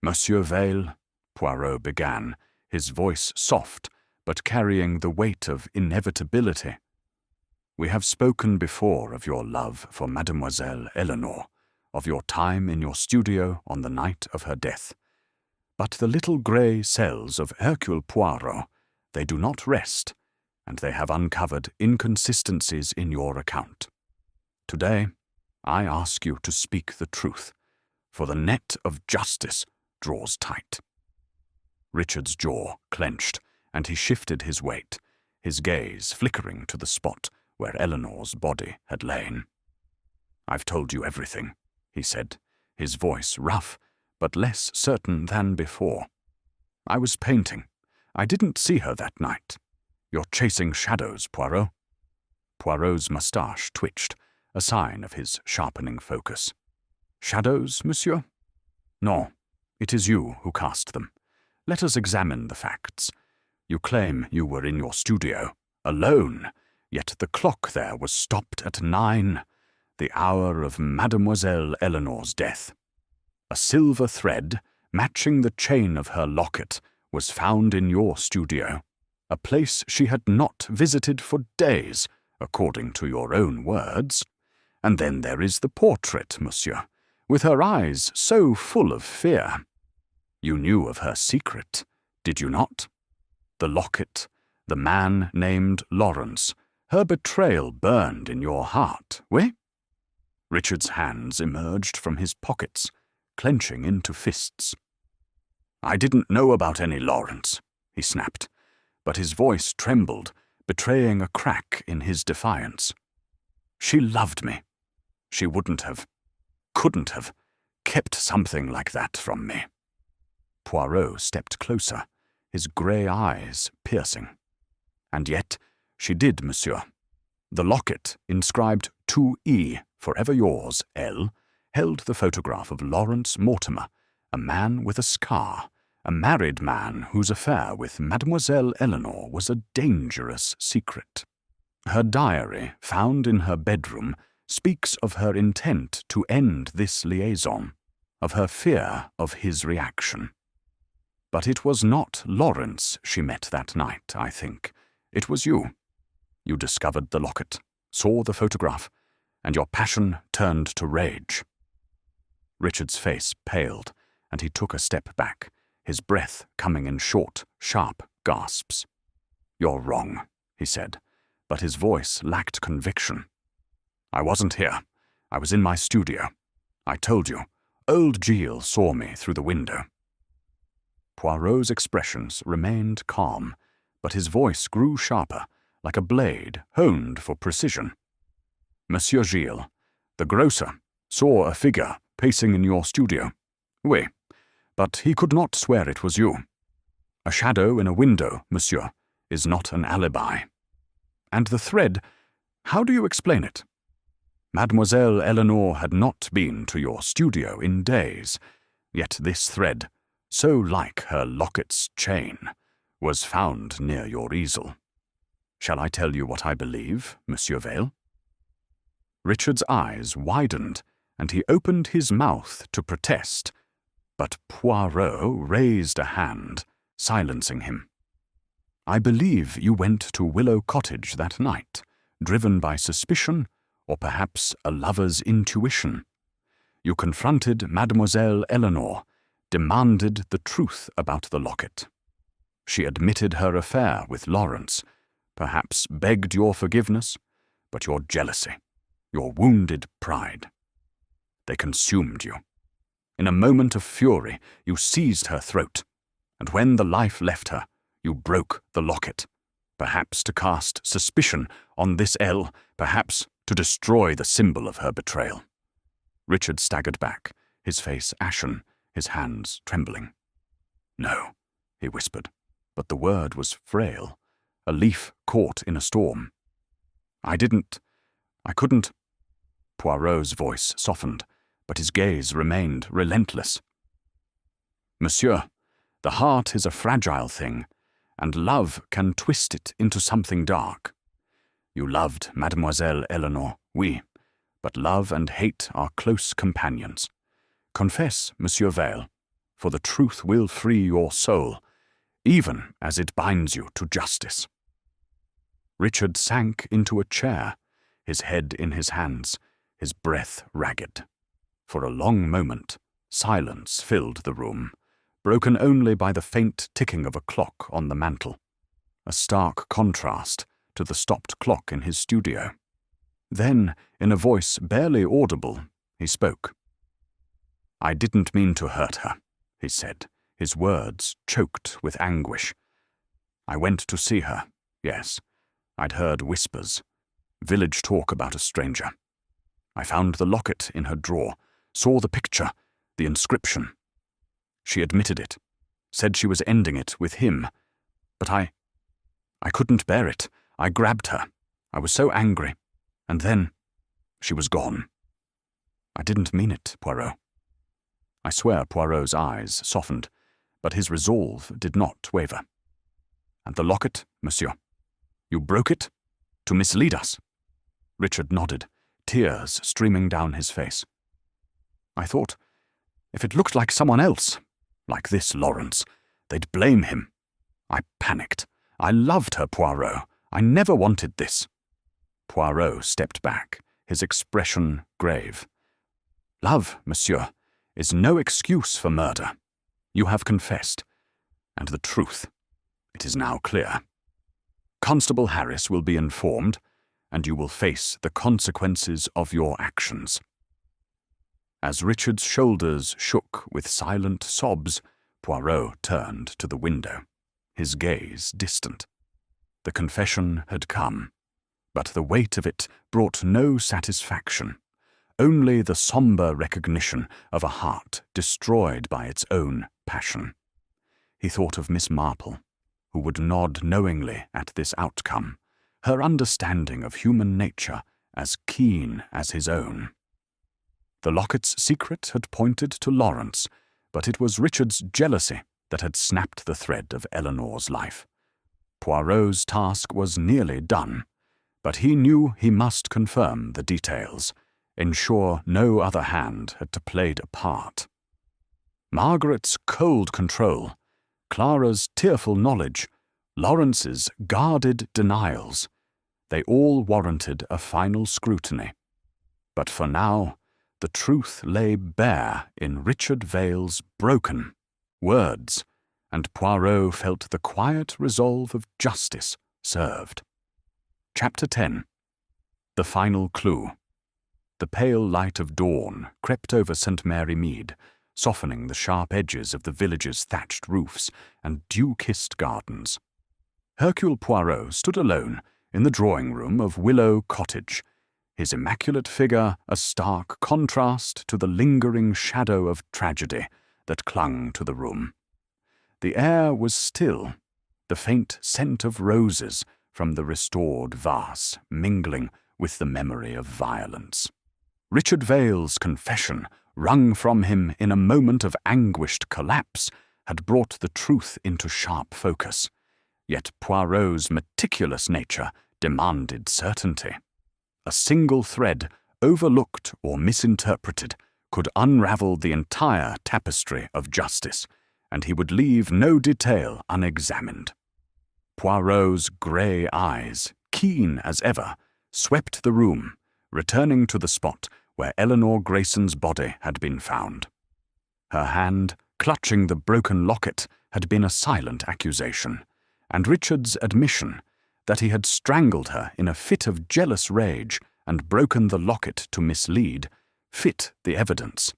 "Monsieur Vale," Poirot began, his voice soft, but carrying the weight of inevitability. "We have spoken before of your love for Mademoiselle Eleanor, of your time in your studio on the night of her death. But the little grey cells of Hercule Poirot, they do not rest, and they have uncovered inconsistencies in your account. Today, I ask you to speak the truth, for the net of justice draws tight." Richard's jaw clenched, and he shifted his weight, his gaze flickering to the spot where Eleanor's body had lain. "I've told you everything," he said, his voice rough, but less certain than before. "I was painting. I didn't see her that night. You're chasing shadows, Poirot." Poirot's moustache twitched, a sign of his sharpening focus. "Shadows, monsieur? No, it is you who cast them. Let us examine the facts. You claim you were in your studio, alone, yet the clock there was stopped at 9, the hour of Mademoiselle Eleanor's death. A silver thread, matching the chain of her locket, was found in your studio, a place she had not visited for days, according to your own words. And then there is the portrait, monsieur, with her eyes so full of fear. You knew of her secret, did you not? The locket, the man named Lawrence, her betrayal burned in your heart, oui?" Richard's hands emerged from his pockets, clenching into fists. "I didn't know about any Lawrence," he snapped, but his voice trembled, betraying a crack in his defiance. "She loved me. She couldn't have, kept something like that from me." Poirot stepped closer, his grey eyes piercing. "And yet she did, monsieur. The locket, inscribed 2E, forever yours, L, held the photograph of Lawrence Mortimer, a man with a scar, a married man whose affair with Mademoiselle Eleanor was a dangerous secret. Her diary, found in her bedroom, speaks of her intent to end this liaison, of her fear of his reaction. But it was not Lawrence she met that night, I think. It was you. You discovered the locket, saw the photograph, and your passion turned to rage." Richard's face paled, and he took a step back, his breath coming in short, sharp gasps. "You're wrong," he said, but his voice lacked conviction. "I wasn't here. I was in my studio. I told you. Old Gilles saw me through the window." Poirot's expressions remained calm, but his voice grew sharper, like a blade honed for precision. "Monsieur Gilles, the grocer, saw a figure pacing in your studio. Oui, but he could not swear it was you. A shadow in a window, monsieur, is not an alibi. And the thread, how do you explain it? Mademoiselle Eleanor had not been to your studio in days, yet this thread, so like her locket's chain, was found near your easel. Shall I tell you what I believe, Monsieur Vale?" Richard's eyes widened, and he opened his mouth to protest, but Poirot raised a hand, silencing him. "I believe you went to Willow Cottage that night, driven by suspicion or perhaps a lover's intuition. You confronted Mademoiselle Eleanor, demanded the truth about the locket. She admitted her affair with Lawrence, perhaps begged your forgiveness, but your jealousy, your wounded pride. They consumed you. In a moment of fury, you seized her throat, and when the life left her, you broke the locket, perhaps to cast suspicion on this L, perhaps to destroy the symbol of her betrayal." Richard staggered back, his face ashen, his hands trembling. "No," he whispered, but the word was frail, a leaf caught in a storm. I couldn't." Poirot's voice softened, but his gaze remained relentless. "Monsieur, the heart is a fragile thing, and love can twist it into something dark. You loved Mademoiselle Eleanor, oui, but love and hate are close companions. Confess, Monsieur Vale, for the truth will free your soul, even as it binds you to justice." Richard sank into a chair, his head in his hands, his breath ragged. For a long moment, silence filled the room, broken only by the faint ticking of a clock on the mantel, a stark contrast to the stopped clock in his studio. Then, in a voice barely audible, he spoke. "I didn't mean to hurt her," he said, his words choked with anguish. "I went to see her, yes. I'd heard whispers, village talk about a stranger. I found the locket in her drawer, saw the picture, the inscription. She admitted it, said she was ending it with him. But I couldn't bear it. I grabbed her. I was so angry. And then she was gone. I didn't mean it, Poirot." I swear Poirot's eyes softened, but his resolve did not waver. "And the locket, monsieur? You broke it? To mislead us?" Richard nodded, tears streaming down his face. "I thought, if it looked like someone else, like this Lawrence, they'd blame him. I panicked. I loved her, Poirot. I never wanted this." Poirot stepped back, his expression grave. "Love, monsieur, is no excuse for murder. You have confessed, and the truth, it is now clear. Constable Harris will be informed, and you will face the consequences of your actions." As Richard's shoulders shook with silent sobs, Poirot turned to the window, his gaze distant. The confession had come, but the weight of it brought no satisfaction, only the sombre recognition of a heart destroyed by its own passion. He thought of Miss Marple, who would nod knowingly at this outcome, her understanding of human nature as keen as his own. The locket's secret had pointed to Lawrence, but it was Richard's jealousy that had snapped the thread of Eleanor's life. Poirot's task was nearly done, but he knew he must confirm the details, ensure no other hand had played a part. Margaret's cold control, Clara's tearful knowledge, Lawrence's guarded denials, they all warranted a final scrutiny. But for now, the truth lay bare in Richard Vale's broken words, and Poirot felt the quiet resolve of justice served. Chapter 10. The Final Clue. The pale light of dawn crept over St. Mary Mead, softening the sharp edges of the village's thatched roofs and dew-kissed gardens. Hercule Poirot stood alone in the drawing-room of Willow Cottage, his immaculate figure a stark contrast to the lingering shadow of tragedy that clung to the room. The air was still, the faint scent of roses from the restored vase mingling with the memory of violence. Richard Vale's confession, wrung from him in a moment of anguished collapse, had brought the truth into sharp focus, yet Poirot's meticulous nature demanded certainty. A single thread, overlooked or misinterpreted, could unravel the entire tapestry of justice, and he would leave no detail unexamined. Poirot's grey eyes, keen as ever, swept the room, returning to the spot where Eleanor Grayson's body had been found. Her hand, clutching the broken locket, had been a silent accusation, and Richard's admission that he had strangled her in a fit of jealous rage and broken the locket to mislead fit the evidence.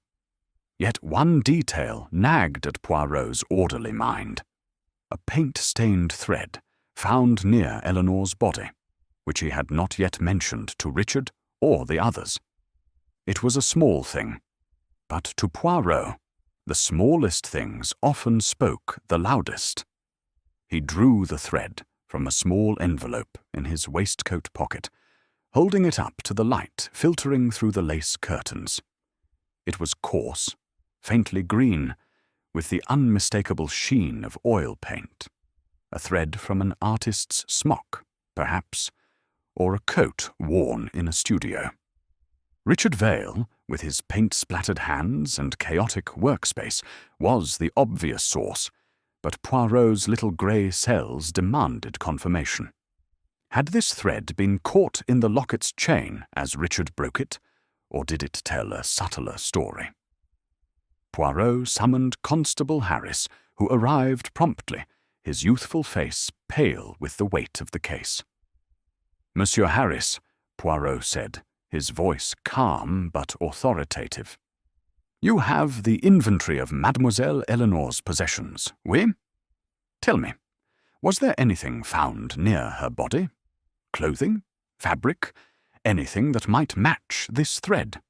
Yet one detail nagged at Poirot's orderly mind: a paint-stained thread found near Eleanor's body, which he had not yet mentioned to Richard or the others. It was a small thing, but to Poirot, the smallest things often spoke the loudest. He drew the thread from a small envelope in his waistcoat pocket, holding it up to the light filtering through the lace curtains. It was coarse, faintly green, with the unmistakable sheen of oil paint. A thread from an artist's smock, perhaps, or a coat worn in a studio. Richard Vale, with his paint-splattered hands and chaotic workspace, was the obvious source, but Poirot's little grey cells demanded confirmation. Had this thread been caught in the locket's chain as Richard broke it, or did it tell a subtler story? Poirot summoned Constable Harris, who arrived promptly, his youthful face pale with the weight of the case. "Monsieur Harris," Poirot said, his voice calm but authoritative. "You have the inventory of Mademoiselle Eleanor's possessions, oui? Tell me, was there anything found near her body? Clothing? Fabric? Anything that might match this thread?"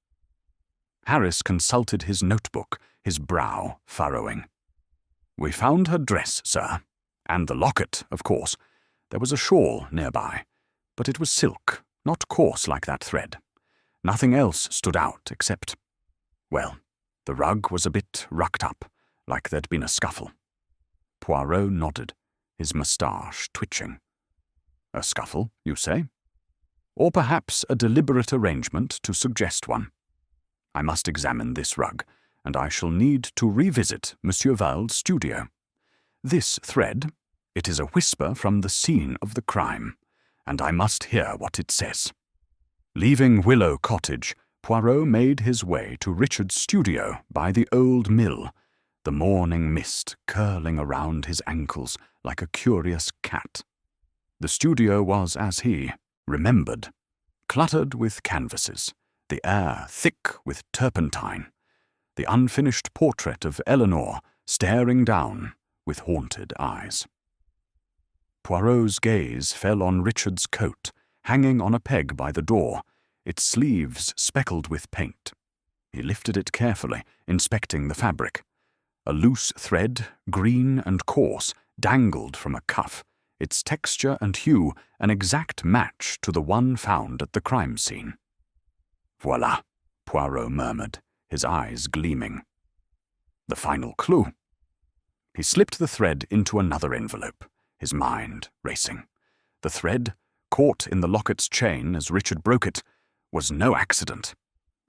Harris consulted his notebook, his brow furrowing. "We found her dress, sir, and the locket, of course. There was a shawl nearby, but it was silk, not coarse like that thread. Nothing else stood out except, well, the rug was a bit rucked up, like there'd been a scuffle." Poirot nodded, his moustache twitching. "A scuffle, you say? Or perhaps a deliberate arrangement to suggest one. I must examine this rug, and I shall need to revisit Monsieur Val's studio. This thread, it is a whisper from the scene of the crime, and I must hear what it says." Leaving Willow Cottage, Poirot made his way to Richard's studio by the old mill, the morning mist curling around his ankles like a curious cat. The studio was as he remembered, cluttered with canvases, the air thick with turpentine, the unfinished portrait of Eleanor staring down with haunted eyes. Poirot's gaze fell on Richard's coat, hanging on a peg by the door, its sleeves speckled with paint. He lifted it carefully, inspecting the fabric. A loose thread, green and coarse, dangled from a cuff, its texture and hue an exact match to the one found at the crime scene. "Voilà," Poirot murmured, his eyes gleaming. "The final clue." He slipped the thread into another envelope, his mind racing. The thread, caught in the locket's chain as Richard broke it, was no accident.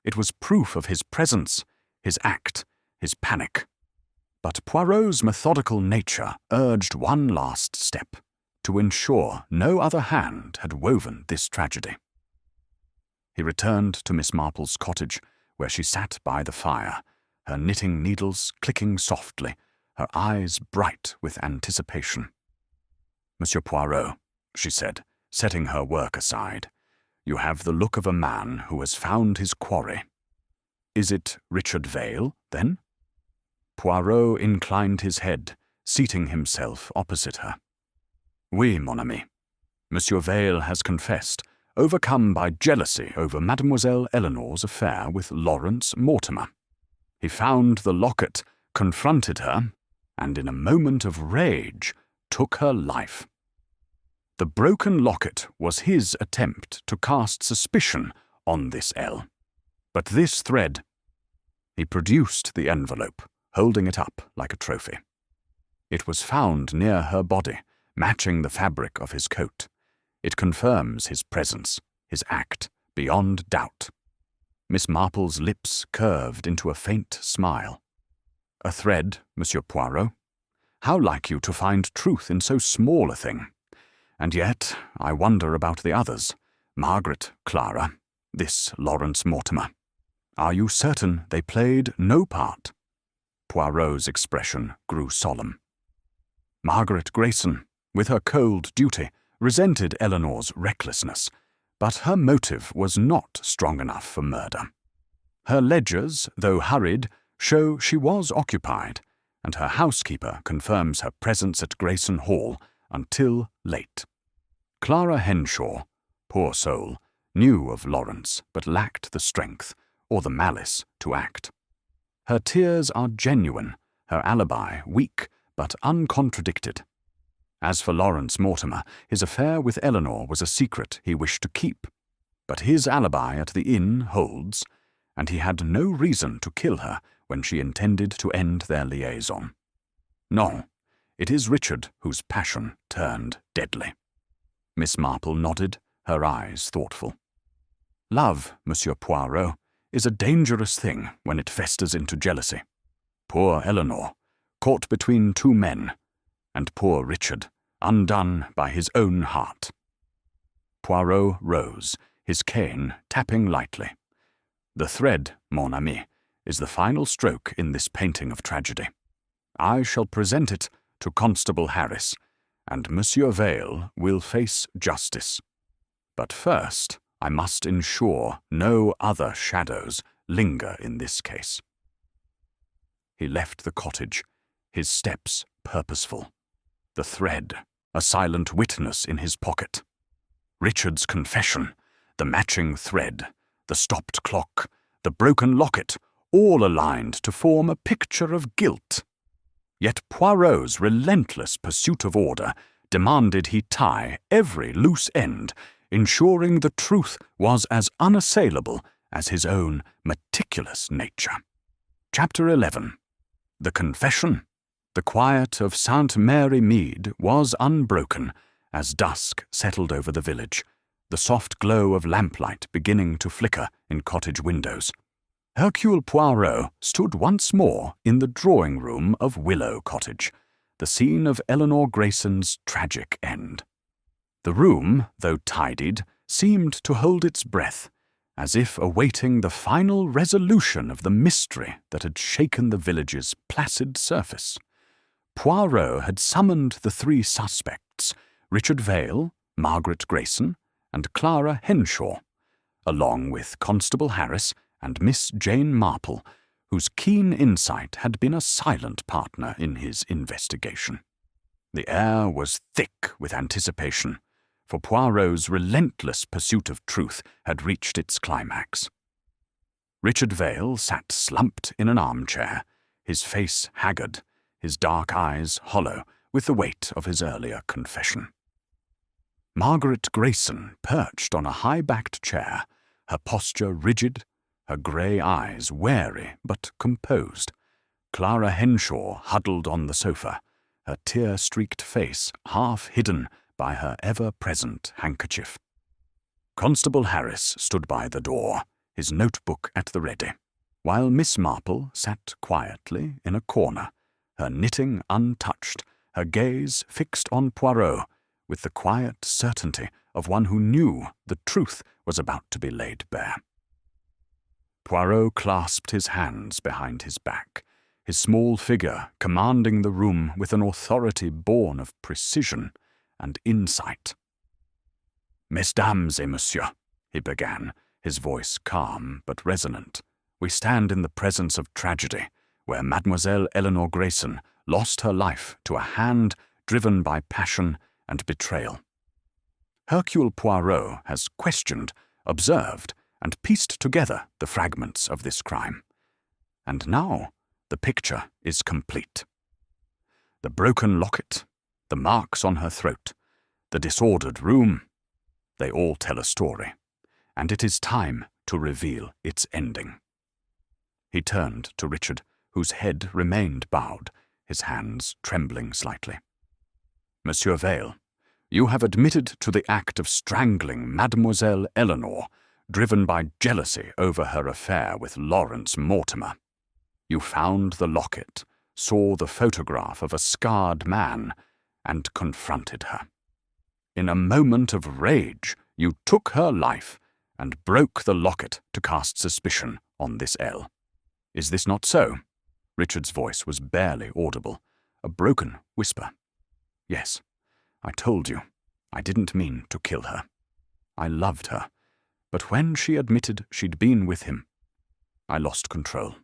It was proof of his presence, his act, his panic. But Poirot's methodical nature urged one last step, to ensure no other hand had woven this tragedy. He returned to Miss Marple's cottage, where she sat by the fire, her knitting needles clicking softly, her eyes bright with anticipation. "Monsieur Poirot," she said, setting her work aside, "you have the look of a man who has found his quarry. Is it Richard Vale, then?" Poirot inclined his head, seating himself opposite her. "Oui, mon ami. Monsieur Vale has confessed, overcome by jealousy over Mademoiselle Eleanor's affair with Lawrence Mortimer. He found the locket, confronted her, and in a moment of rage took her life. The broken locket was his attempt to cast suspicion on this L. But this thread—" He produced the envelope, holding it up like a trophy. It was found near her body, matching the fabric of his coat. It confirms his presence, his act, beyond doubt. Miss Marple's lips curved into a faint smile. A thread, Monsieur Poirot? How like you to find truth in so small a thing. And yet, I wonder about the others. Margaret, Clara, this Lawrence Mortimer. Are you certain they played no part? Poirot's expression grew solemn. Margaret Grayson, with her cold duty, resented Eleanor's recklessness, but her motive was not strong enough for murder. Her ledgers, though hurried, show she was occupied, and her housekeeper confirms her presence at Grayson Hall until late. Clara Henshaw, poor soul, knew of Lawrence but lacked the strength or the malice to act. Her tears are genuine, her alibi weak but uncontradicted. As for Lawrence Mortimer, his affair with Eleanor was a secret he wished to keep, but his alibi at the inn holds, and he had no reason to kill her when she intended to end their liaison. No, it is Richard whose passion turned deadly. Miss Marple nodded, her eyes thoughtful. Love, Monsieur Poirot, is a dangerous thing when it festers into jealousy. Poor Eleanor, caught between two men, and poor Richard, undone by his own heart. Poirot rose, his cane tapping lightly. The thread, mon ami, is the final stroke in this painting of tragedy. I shall present it to Constable Harris, and Monsieur Vale will face justice. But first, I must ensure no other shadows linger in this case. He left the cottage, his steps purposeful, the thread a silent witness in his pocket. Richard's confession, the matching thread, the stopped clock, the broken locket, all aligned to form a picture of guilt. Yet Poirot's relentless pursuit of order demanded he tie every loose end, ensuring the truth was as unassailable as his own meticulous nature. Chapter 11. The Confession. The quiet of St. Mary Mead was unbroken as dusk settled over the village, the soft glow of lamplight beginning to flicker in cottage windows. Hercule Poirot stood once more in the drawing-room of Willow Cottage, the scene of Eleanor Grayson's tragic end. The room, though tidied, seemed to hold its breath, as if awaiting the final resolution of the mystery that had shaken the village's placid surface. Poirot had summoned the three suspects, Richard Vale, Margaret Grayson, and Clara Henshaw, along with Constable Harris and Miss Jane Marple, whose keen insight had been a silent partner in his investigation. The air was thick with anticipation, for Poirot's relentless pursuit of truth had reached its climax. Richard Vale sat slumped in an armchair, his face haggard, his dark eyes hollow with the weight of his earlier confession. Margaret Grayson perched on a high-backed chair, her posture rigid, her grey eyes wary but composed. Clara Henshaw huddled on the sofa, her tear-streaked face half hidden by her ever-present handkerchief. Constable Harris stood by the door, his notebook at the ready, while Miss Marple sat quietly in a corner, her knitting untouched, her gaze fixed on Poirot, with the quiet certainty of one who knew the truth was about to be laid bare. Poirot clasped his hands behind his back, his small figure commanding the room with an authority born of precision and insight. "Mesdames et messieurs," he began, his voice calm but resonant, "we stand in the presence of tragedy, where Mademoiselle Eleanor Grayson lost her life to a hand driven by passion and betrayal. Hercule Poirot has questioned, observed, and pieced together the fragments of this crime. And now the picture is complete. The broken locket, the marks on her throat, the disordered room, they all tell a story, and it is time to reveal its ending." He turned to Richard, whose head remained bowed, his hands trembling slightly. Monsieur Vale, you have admitted to the act of strangling Mademoiselle Eleanor, driven by jealousy over her affair with Lawrence Mortimer. You found the locket, saw the photograph of a scarred man, and confronted her. In a moment of rage, you took her life and broke the locket to cast suspicion on this L. Is this not so? Richard's voice was barely audible, a broken whisper. Yes, I told you, I didn't mean to kill her. I loved her, but when she admitted she'd been with him, I lost control.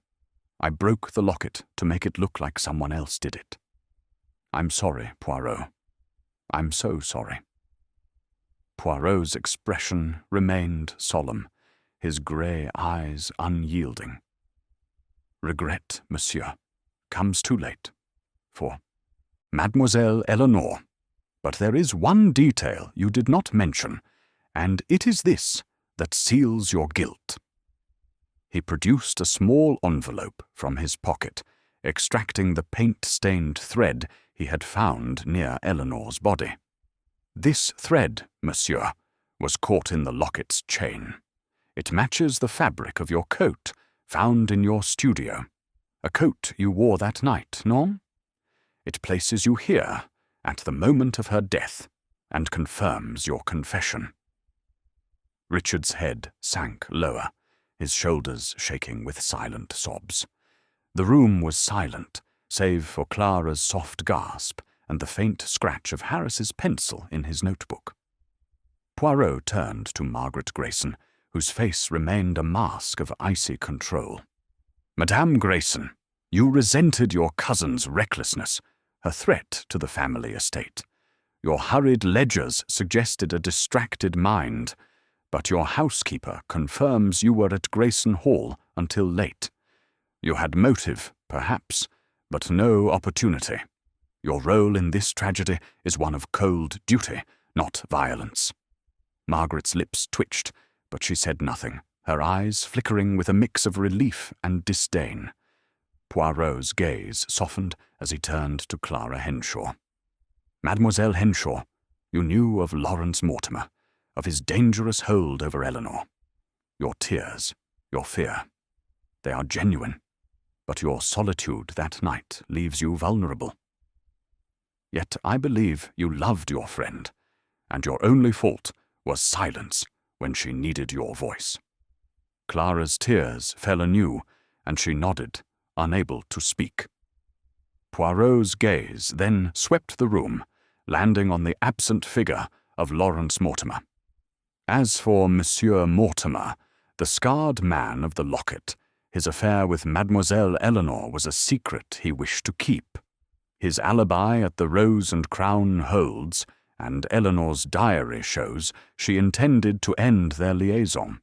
I broke the locket to make it look like someone else did it. I'm sorry, Poirot. I'm so sorry. Poirot's expression remained solemn, his grey eyes unyielding. Regret, monsieur, comes too late. For Mademoiselle Eleanor. But there is one detail you did not mention, and it is this that seals your guilt. He produced a small envelope from his pocket, extracting the paint-stained thread he had found near Eleanor's body. This thread, monsieur, was caught in the locket's chain. It matches the fabric of your coat, found in your studio. A coat you wore that night, non? It places you here, at the moment of her death, and confirms your confession. Richard's head sank lower, his shoulders shaking with silent sobs. The room was silent, save for Clara's soft gasp and the faint scratch of Harris's pencil in his notebook. Poirot turned to Margaret Grayson, whose face remained a mask of icy control. Madame Grayson, you resented your cousin's recklessness, her threat to the family estate. Your hurried ledgers suggested a distracted mind, but your housekeeper confirms you were at Grayson Hall until late. You had motive, perhaps, but no opportunity. Your role in this tragedy is one of cold duty, not violence. Margaret's lips twitched, but she said nothing, her eyes flickering with a mix of relief and disdain. Poirot's gaze softened as he turned to Clara Henshaw. Mademoiselle Henshaw, you knew of Lawrence Mortimer, of his dangerous hold over Eleanor. Your tears, your fear, they are genuine, but your solitude that night leaves you vulnerable. Yet I believe you loved your friend, and your only fault was silence when she needed your voice. Clara's tears fell anew, and she nodded, unable to speak. Poirot's gaze then swept the room, landing on the absent figure of Lawrence Mortimer. As for Monsieur Mortimer, the scarred man of the locket, his affair with Mademoiselle Eleanor was a secret he wished to keep. His alibi at the Rose and Crown holds, and Eleanor's diary shows she intended to end their liaison.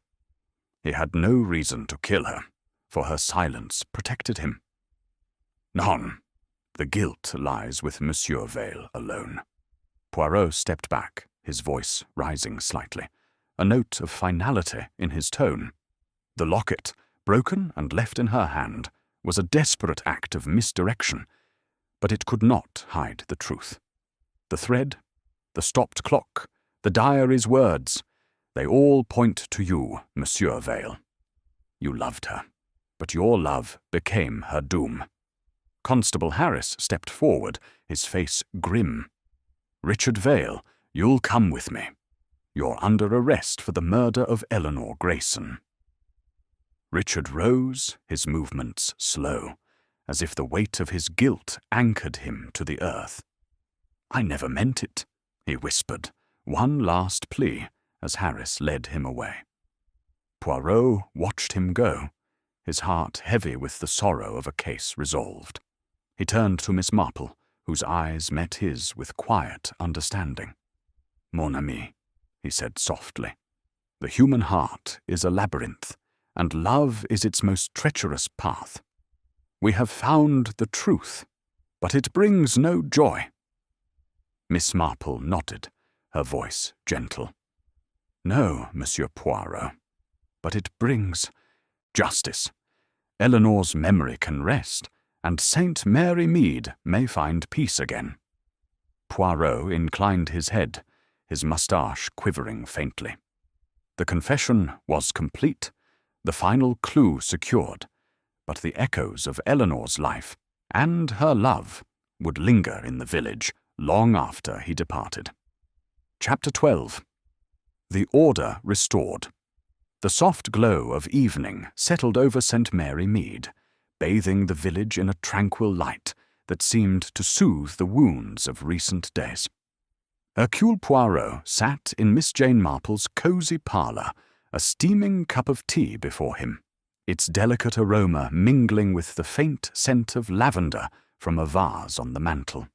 He had no reason to kill her, for her silence protected him. None. The guilt lies with Monsieur Vale alone. Poirot stepped back, his voice rising slightly, a note of finality in his tone. The locket, broken and left in her hand, was a desperate act of misdirection, but it could not hide the truth. The thread, the stopped clock, the diary's words, they all point to you, Monsieur Vale. You loved her, but your love became her doom. Constable Harris stepped forward, his face grim. Richard Vale, you'll come with me. You're under arrest for the murder of Eleanor Grayson. Richard rose, his movements slow, as if the weight of his guilt anchored him to the earth. I never meant it, he whispered, one last plea, as Harris led him away. Poirot watched him go, his heart heavy with the sorrow of a case resolved. He turned to Miss Marple, whose eyes met his with quiet understanding. Mon ami, he said softly, the human heart is a labyrinth, and love is its most treacherous path. We have found the truth, but it brings no joy. Miss Marple nodded, her voice gentle. No, Monsieur Poirot, but it brings justice. Eleanor's memory can rest, and Saint Mary Mead may find peace again." Poirot inclined his head, his moustache quivering faintly. The confession was complete, the final clue secured, but the echoes of Eleanor's life and her love would linger in the village long after he departed. Chapter 12. The order restored. The soft glow of evening settled over St. Mary Mead, bathing the village in a tranquil light that seemed to soothe the wounds of recent days. Hercule Poirot sat in Miss Jane Marple's cosy parlour, a steaming cup of tea before him, its delicate aroma mingling with the faint scent of lavender from a vase on the mantel.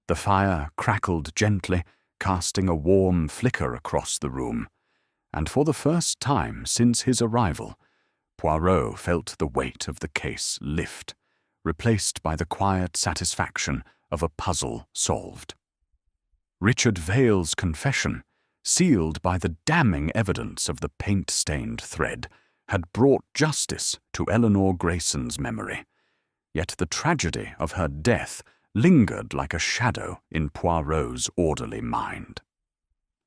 The fire crackled gently, casting a warm flicker across the room, and for the first time since his arrival, Poirot felt the weight of the case lift, replaced by the quiet satisfaction of a puzzle solved. Richard Vale's confession, sealed by the damning evidence of the paint-stained thread, had brought justice to Eleanor Grayson's memory, yet the tragedy of her death lingered like a shadow in Poirot's orderly mind.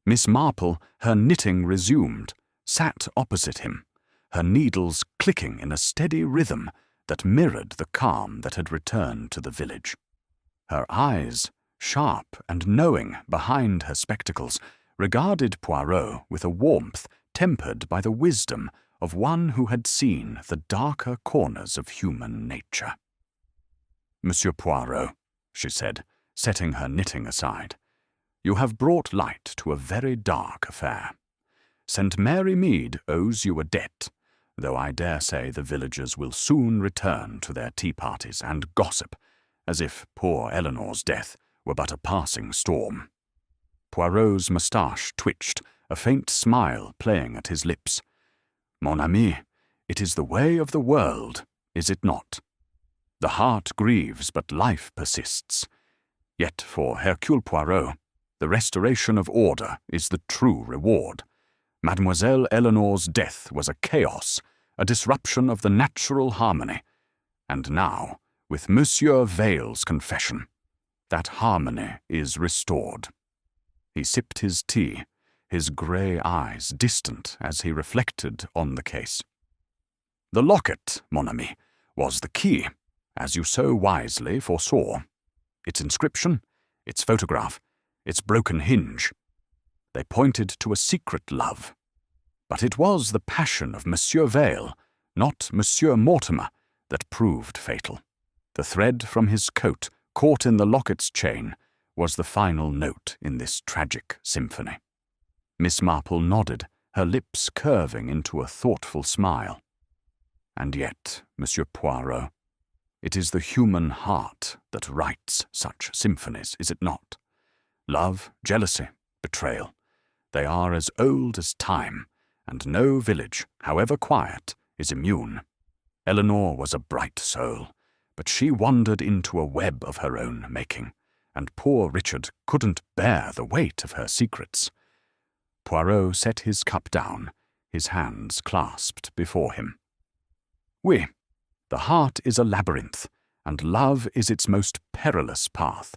Miss Marple, her knitting resumed, sat opposite him, her needles clicking in a steady rhythm that mirrored the calm that had returned to the village. Her eyes, sharp and knowing behind her spectacles, regarded Poirot with a warmth tempered by the wisdom of one who had seen the darker corners of human nature. "Monsieur Poirot," she said, setting her knitting aside, "you have brought light to a very dark affair. St. Mary Mead owes you a debt, though I dare say the villagers will soon return to their tea-parties and gossip, as if poor Eleanor's death were but a passing storm." Poirot's moustache twitched, a faint smile playing at his lips. "Mon ami, it is the way of the world, is it not? The heart grieves, but life persists. Yet for Hercule Poirot, the restoration of order is the true reward. Mademoiselle Eleanor's death was a chaos, a disruption of the natural harmony, and now, with Monsieur Vale's confession, that harmony is restored." He sipped his tea, his grey eyes distant as he reflected on the case. "The locket, mon ami, was the key, as you so wisely foresaw. Its inscription, its photograph, its broken hinge. They pointed to a secret love. But it was the passion of Monsieur Vale, not Monsieur Mortimer, that proved fatal. The thread from his coat, caught in the locket's chain, was the final note in this tragic symphony." Miss Marple nodded, her lips curving into a thoughtful smile. "And yet, Monsieur Poirot, it is the human heart that writes such symphonies, is it not? Love, jealousy, betrayal, they are as old as time, and no village, however quiet, is immune. Eleanor was a bright soul, but she wandered into a web of her own making, and poor Richard couldn't bear the weight of her secrets." Poirot set his cup down, his hands clasped before him. "Oui, the heart is a labyrinth, and love is its most perilous path.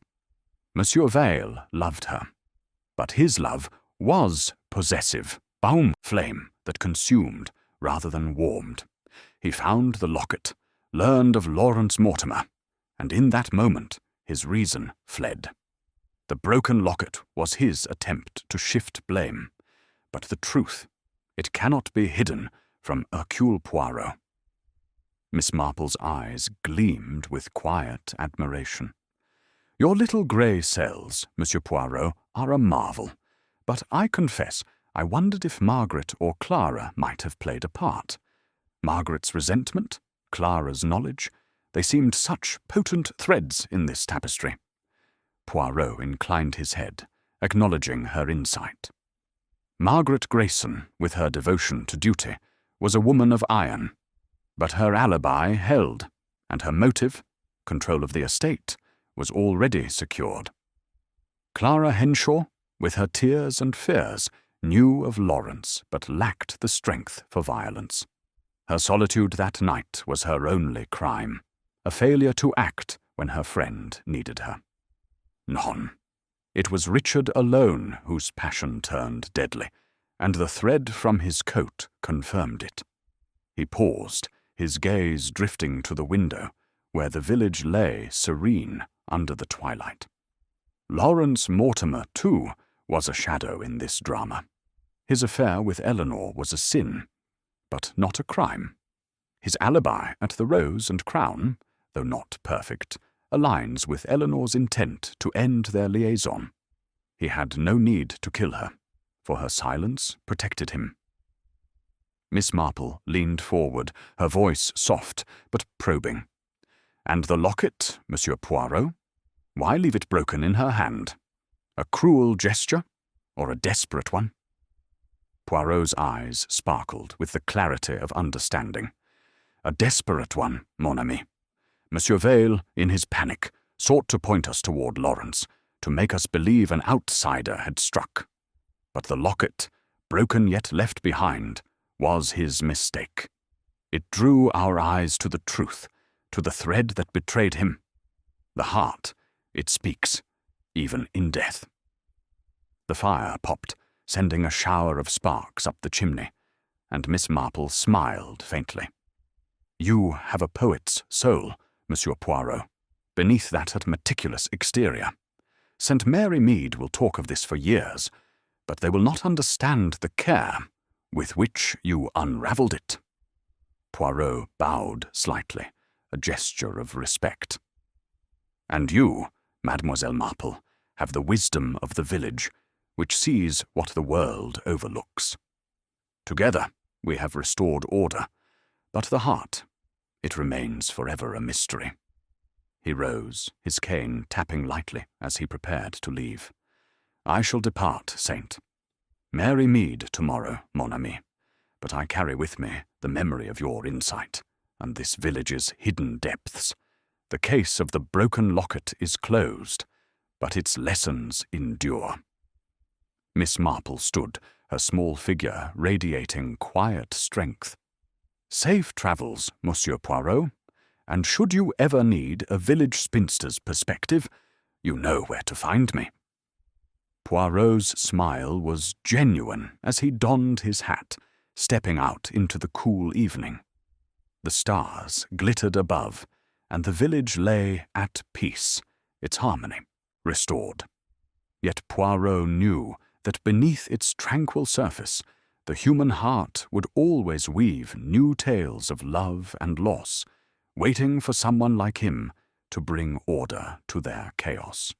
Monsieur Vale loved her, but his love was possessive, baum flame that consumed rather than warmed. He found the locket, learned of Lawrence Mortimer, and in that moment his reason fled. The broken locket was his attempt to shift blame, but the truth, it cannot be hidden from Hercule Poirot." Miss Marple's eyes gleamed with quiet admiration. "Your little grey cells, Monsieur Poirot, are a marvel, but I confess I wondered if Margaret or Clara might have played a part. Margaret's resentment, Clara's knowledge, they seemed such potent threads in this tapestry." Poirot inclined his head, acknowledging her insight. Margaret Grayson, with her devotion to duty, was a woman of iron, but her alibi held, and her motive, control of the estate, was already secured. Clara Henshaw, with her tears and fears, knew of Lawrence but lacked the strength for violence. Her solitude that night was her only crime, a failure to act when her friend needed her. None. It was Richard alone whose passion turned deadly, and the thread from his coat confirmed it. He paused, his gaze drifting to the window, where the village lay serene under the twilight. Lawrence Mortimer, too, was a shadow in this drama. His affair with Eleanor was a sin, but not a crime. His alibi at the Rose and Crown, though not perfect, aligns with Eleanor's intent to end their liaison. He had no need to kill her, for her silence protected him. Miss Marple leaned forward, her voice soft but probing. "And the locket, Monsieur Poirot? Why leave it broken in her hand? A cruel gesture, or a desperate one?" Poirot's eyes sparkled with the clarity of understanding. "A desperate one, mon ami. Monsieur Vale, in his panic, sought to point us toward Lawrence, to make us believe an outsider had struck. But the locket, broken yet left behind, was his mistake. It drew our eyes to the truth, to the thread that betrayed him. The heart, it speaks, even in death." The fire popped, sending a shower of sparks up the chimney, and Miss Marple smiled faintly. "You have a poet's soul, Monsieur Poirot, beneath that meticulous exterior. St. Mary Mead will talk of this for years, but they will not understand the care with which you unravelled it." Poirot bowed slightly, a gesture of respect. "And you, Mademoiselle Marple, have the wisdom of the village, which sees what the world overlooks. Together we have restored order, but the heart, it remains forever a mystery." He rose, his cane tapping lightly as he prepared to leave. "I shall depart, Saint. Mary Mead tomorrow, mon ami, but I carry with me the memory of your insight, and this village's hidden depths. The case of the broken locket is closed, but its lessons endure." Miss Marple stood, her small figure radiating quiet strength. "Safe travels, Monsieur Poirot, and should you ever need a village spinster's perspective, you know where to find me." Poirot's smile was genuine as he donned his hat, stepping out into the cool evening. The stars glittered above, and the village lay at peace, its harmony restored. Yet Poirot knew that beneath its tranquil surface, the human heart would always weave new tales of love and loss, waiting for someone like him to bring order to their chaos.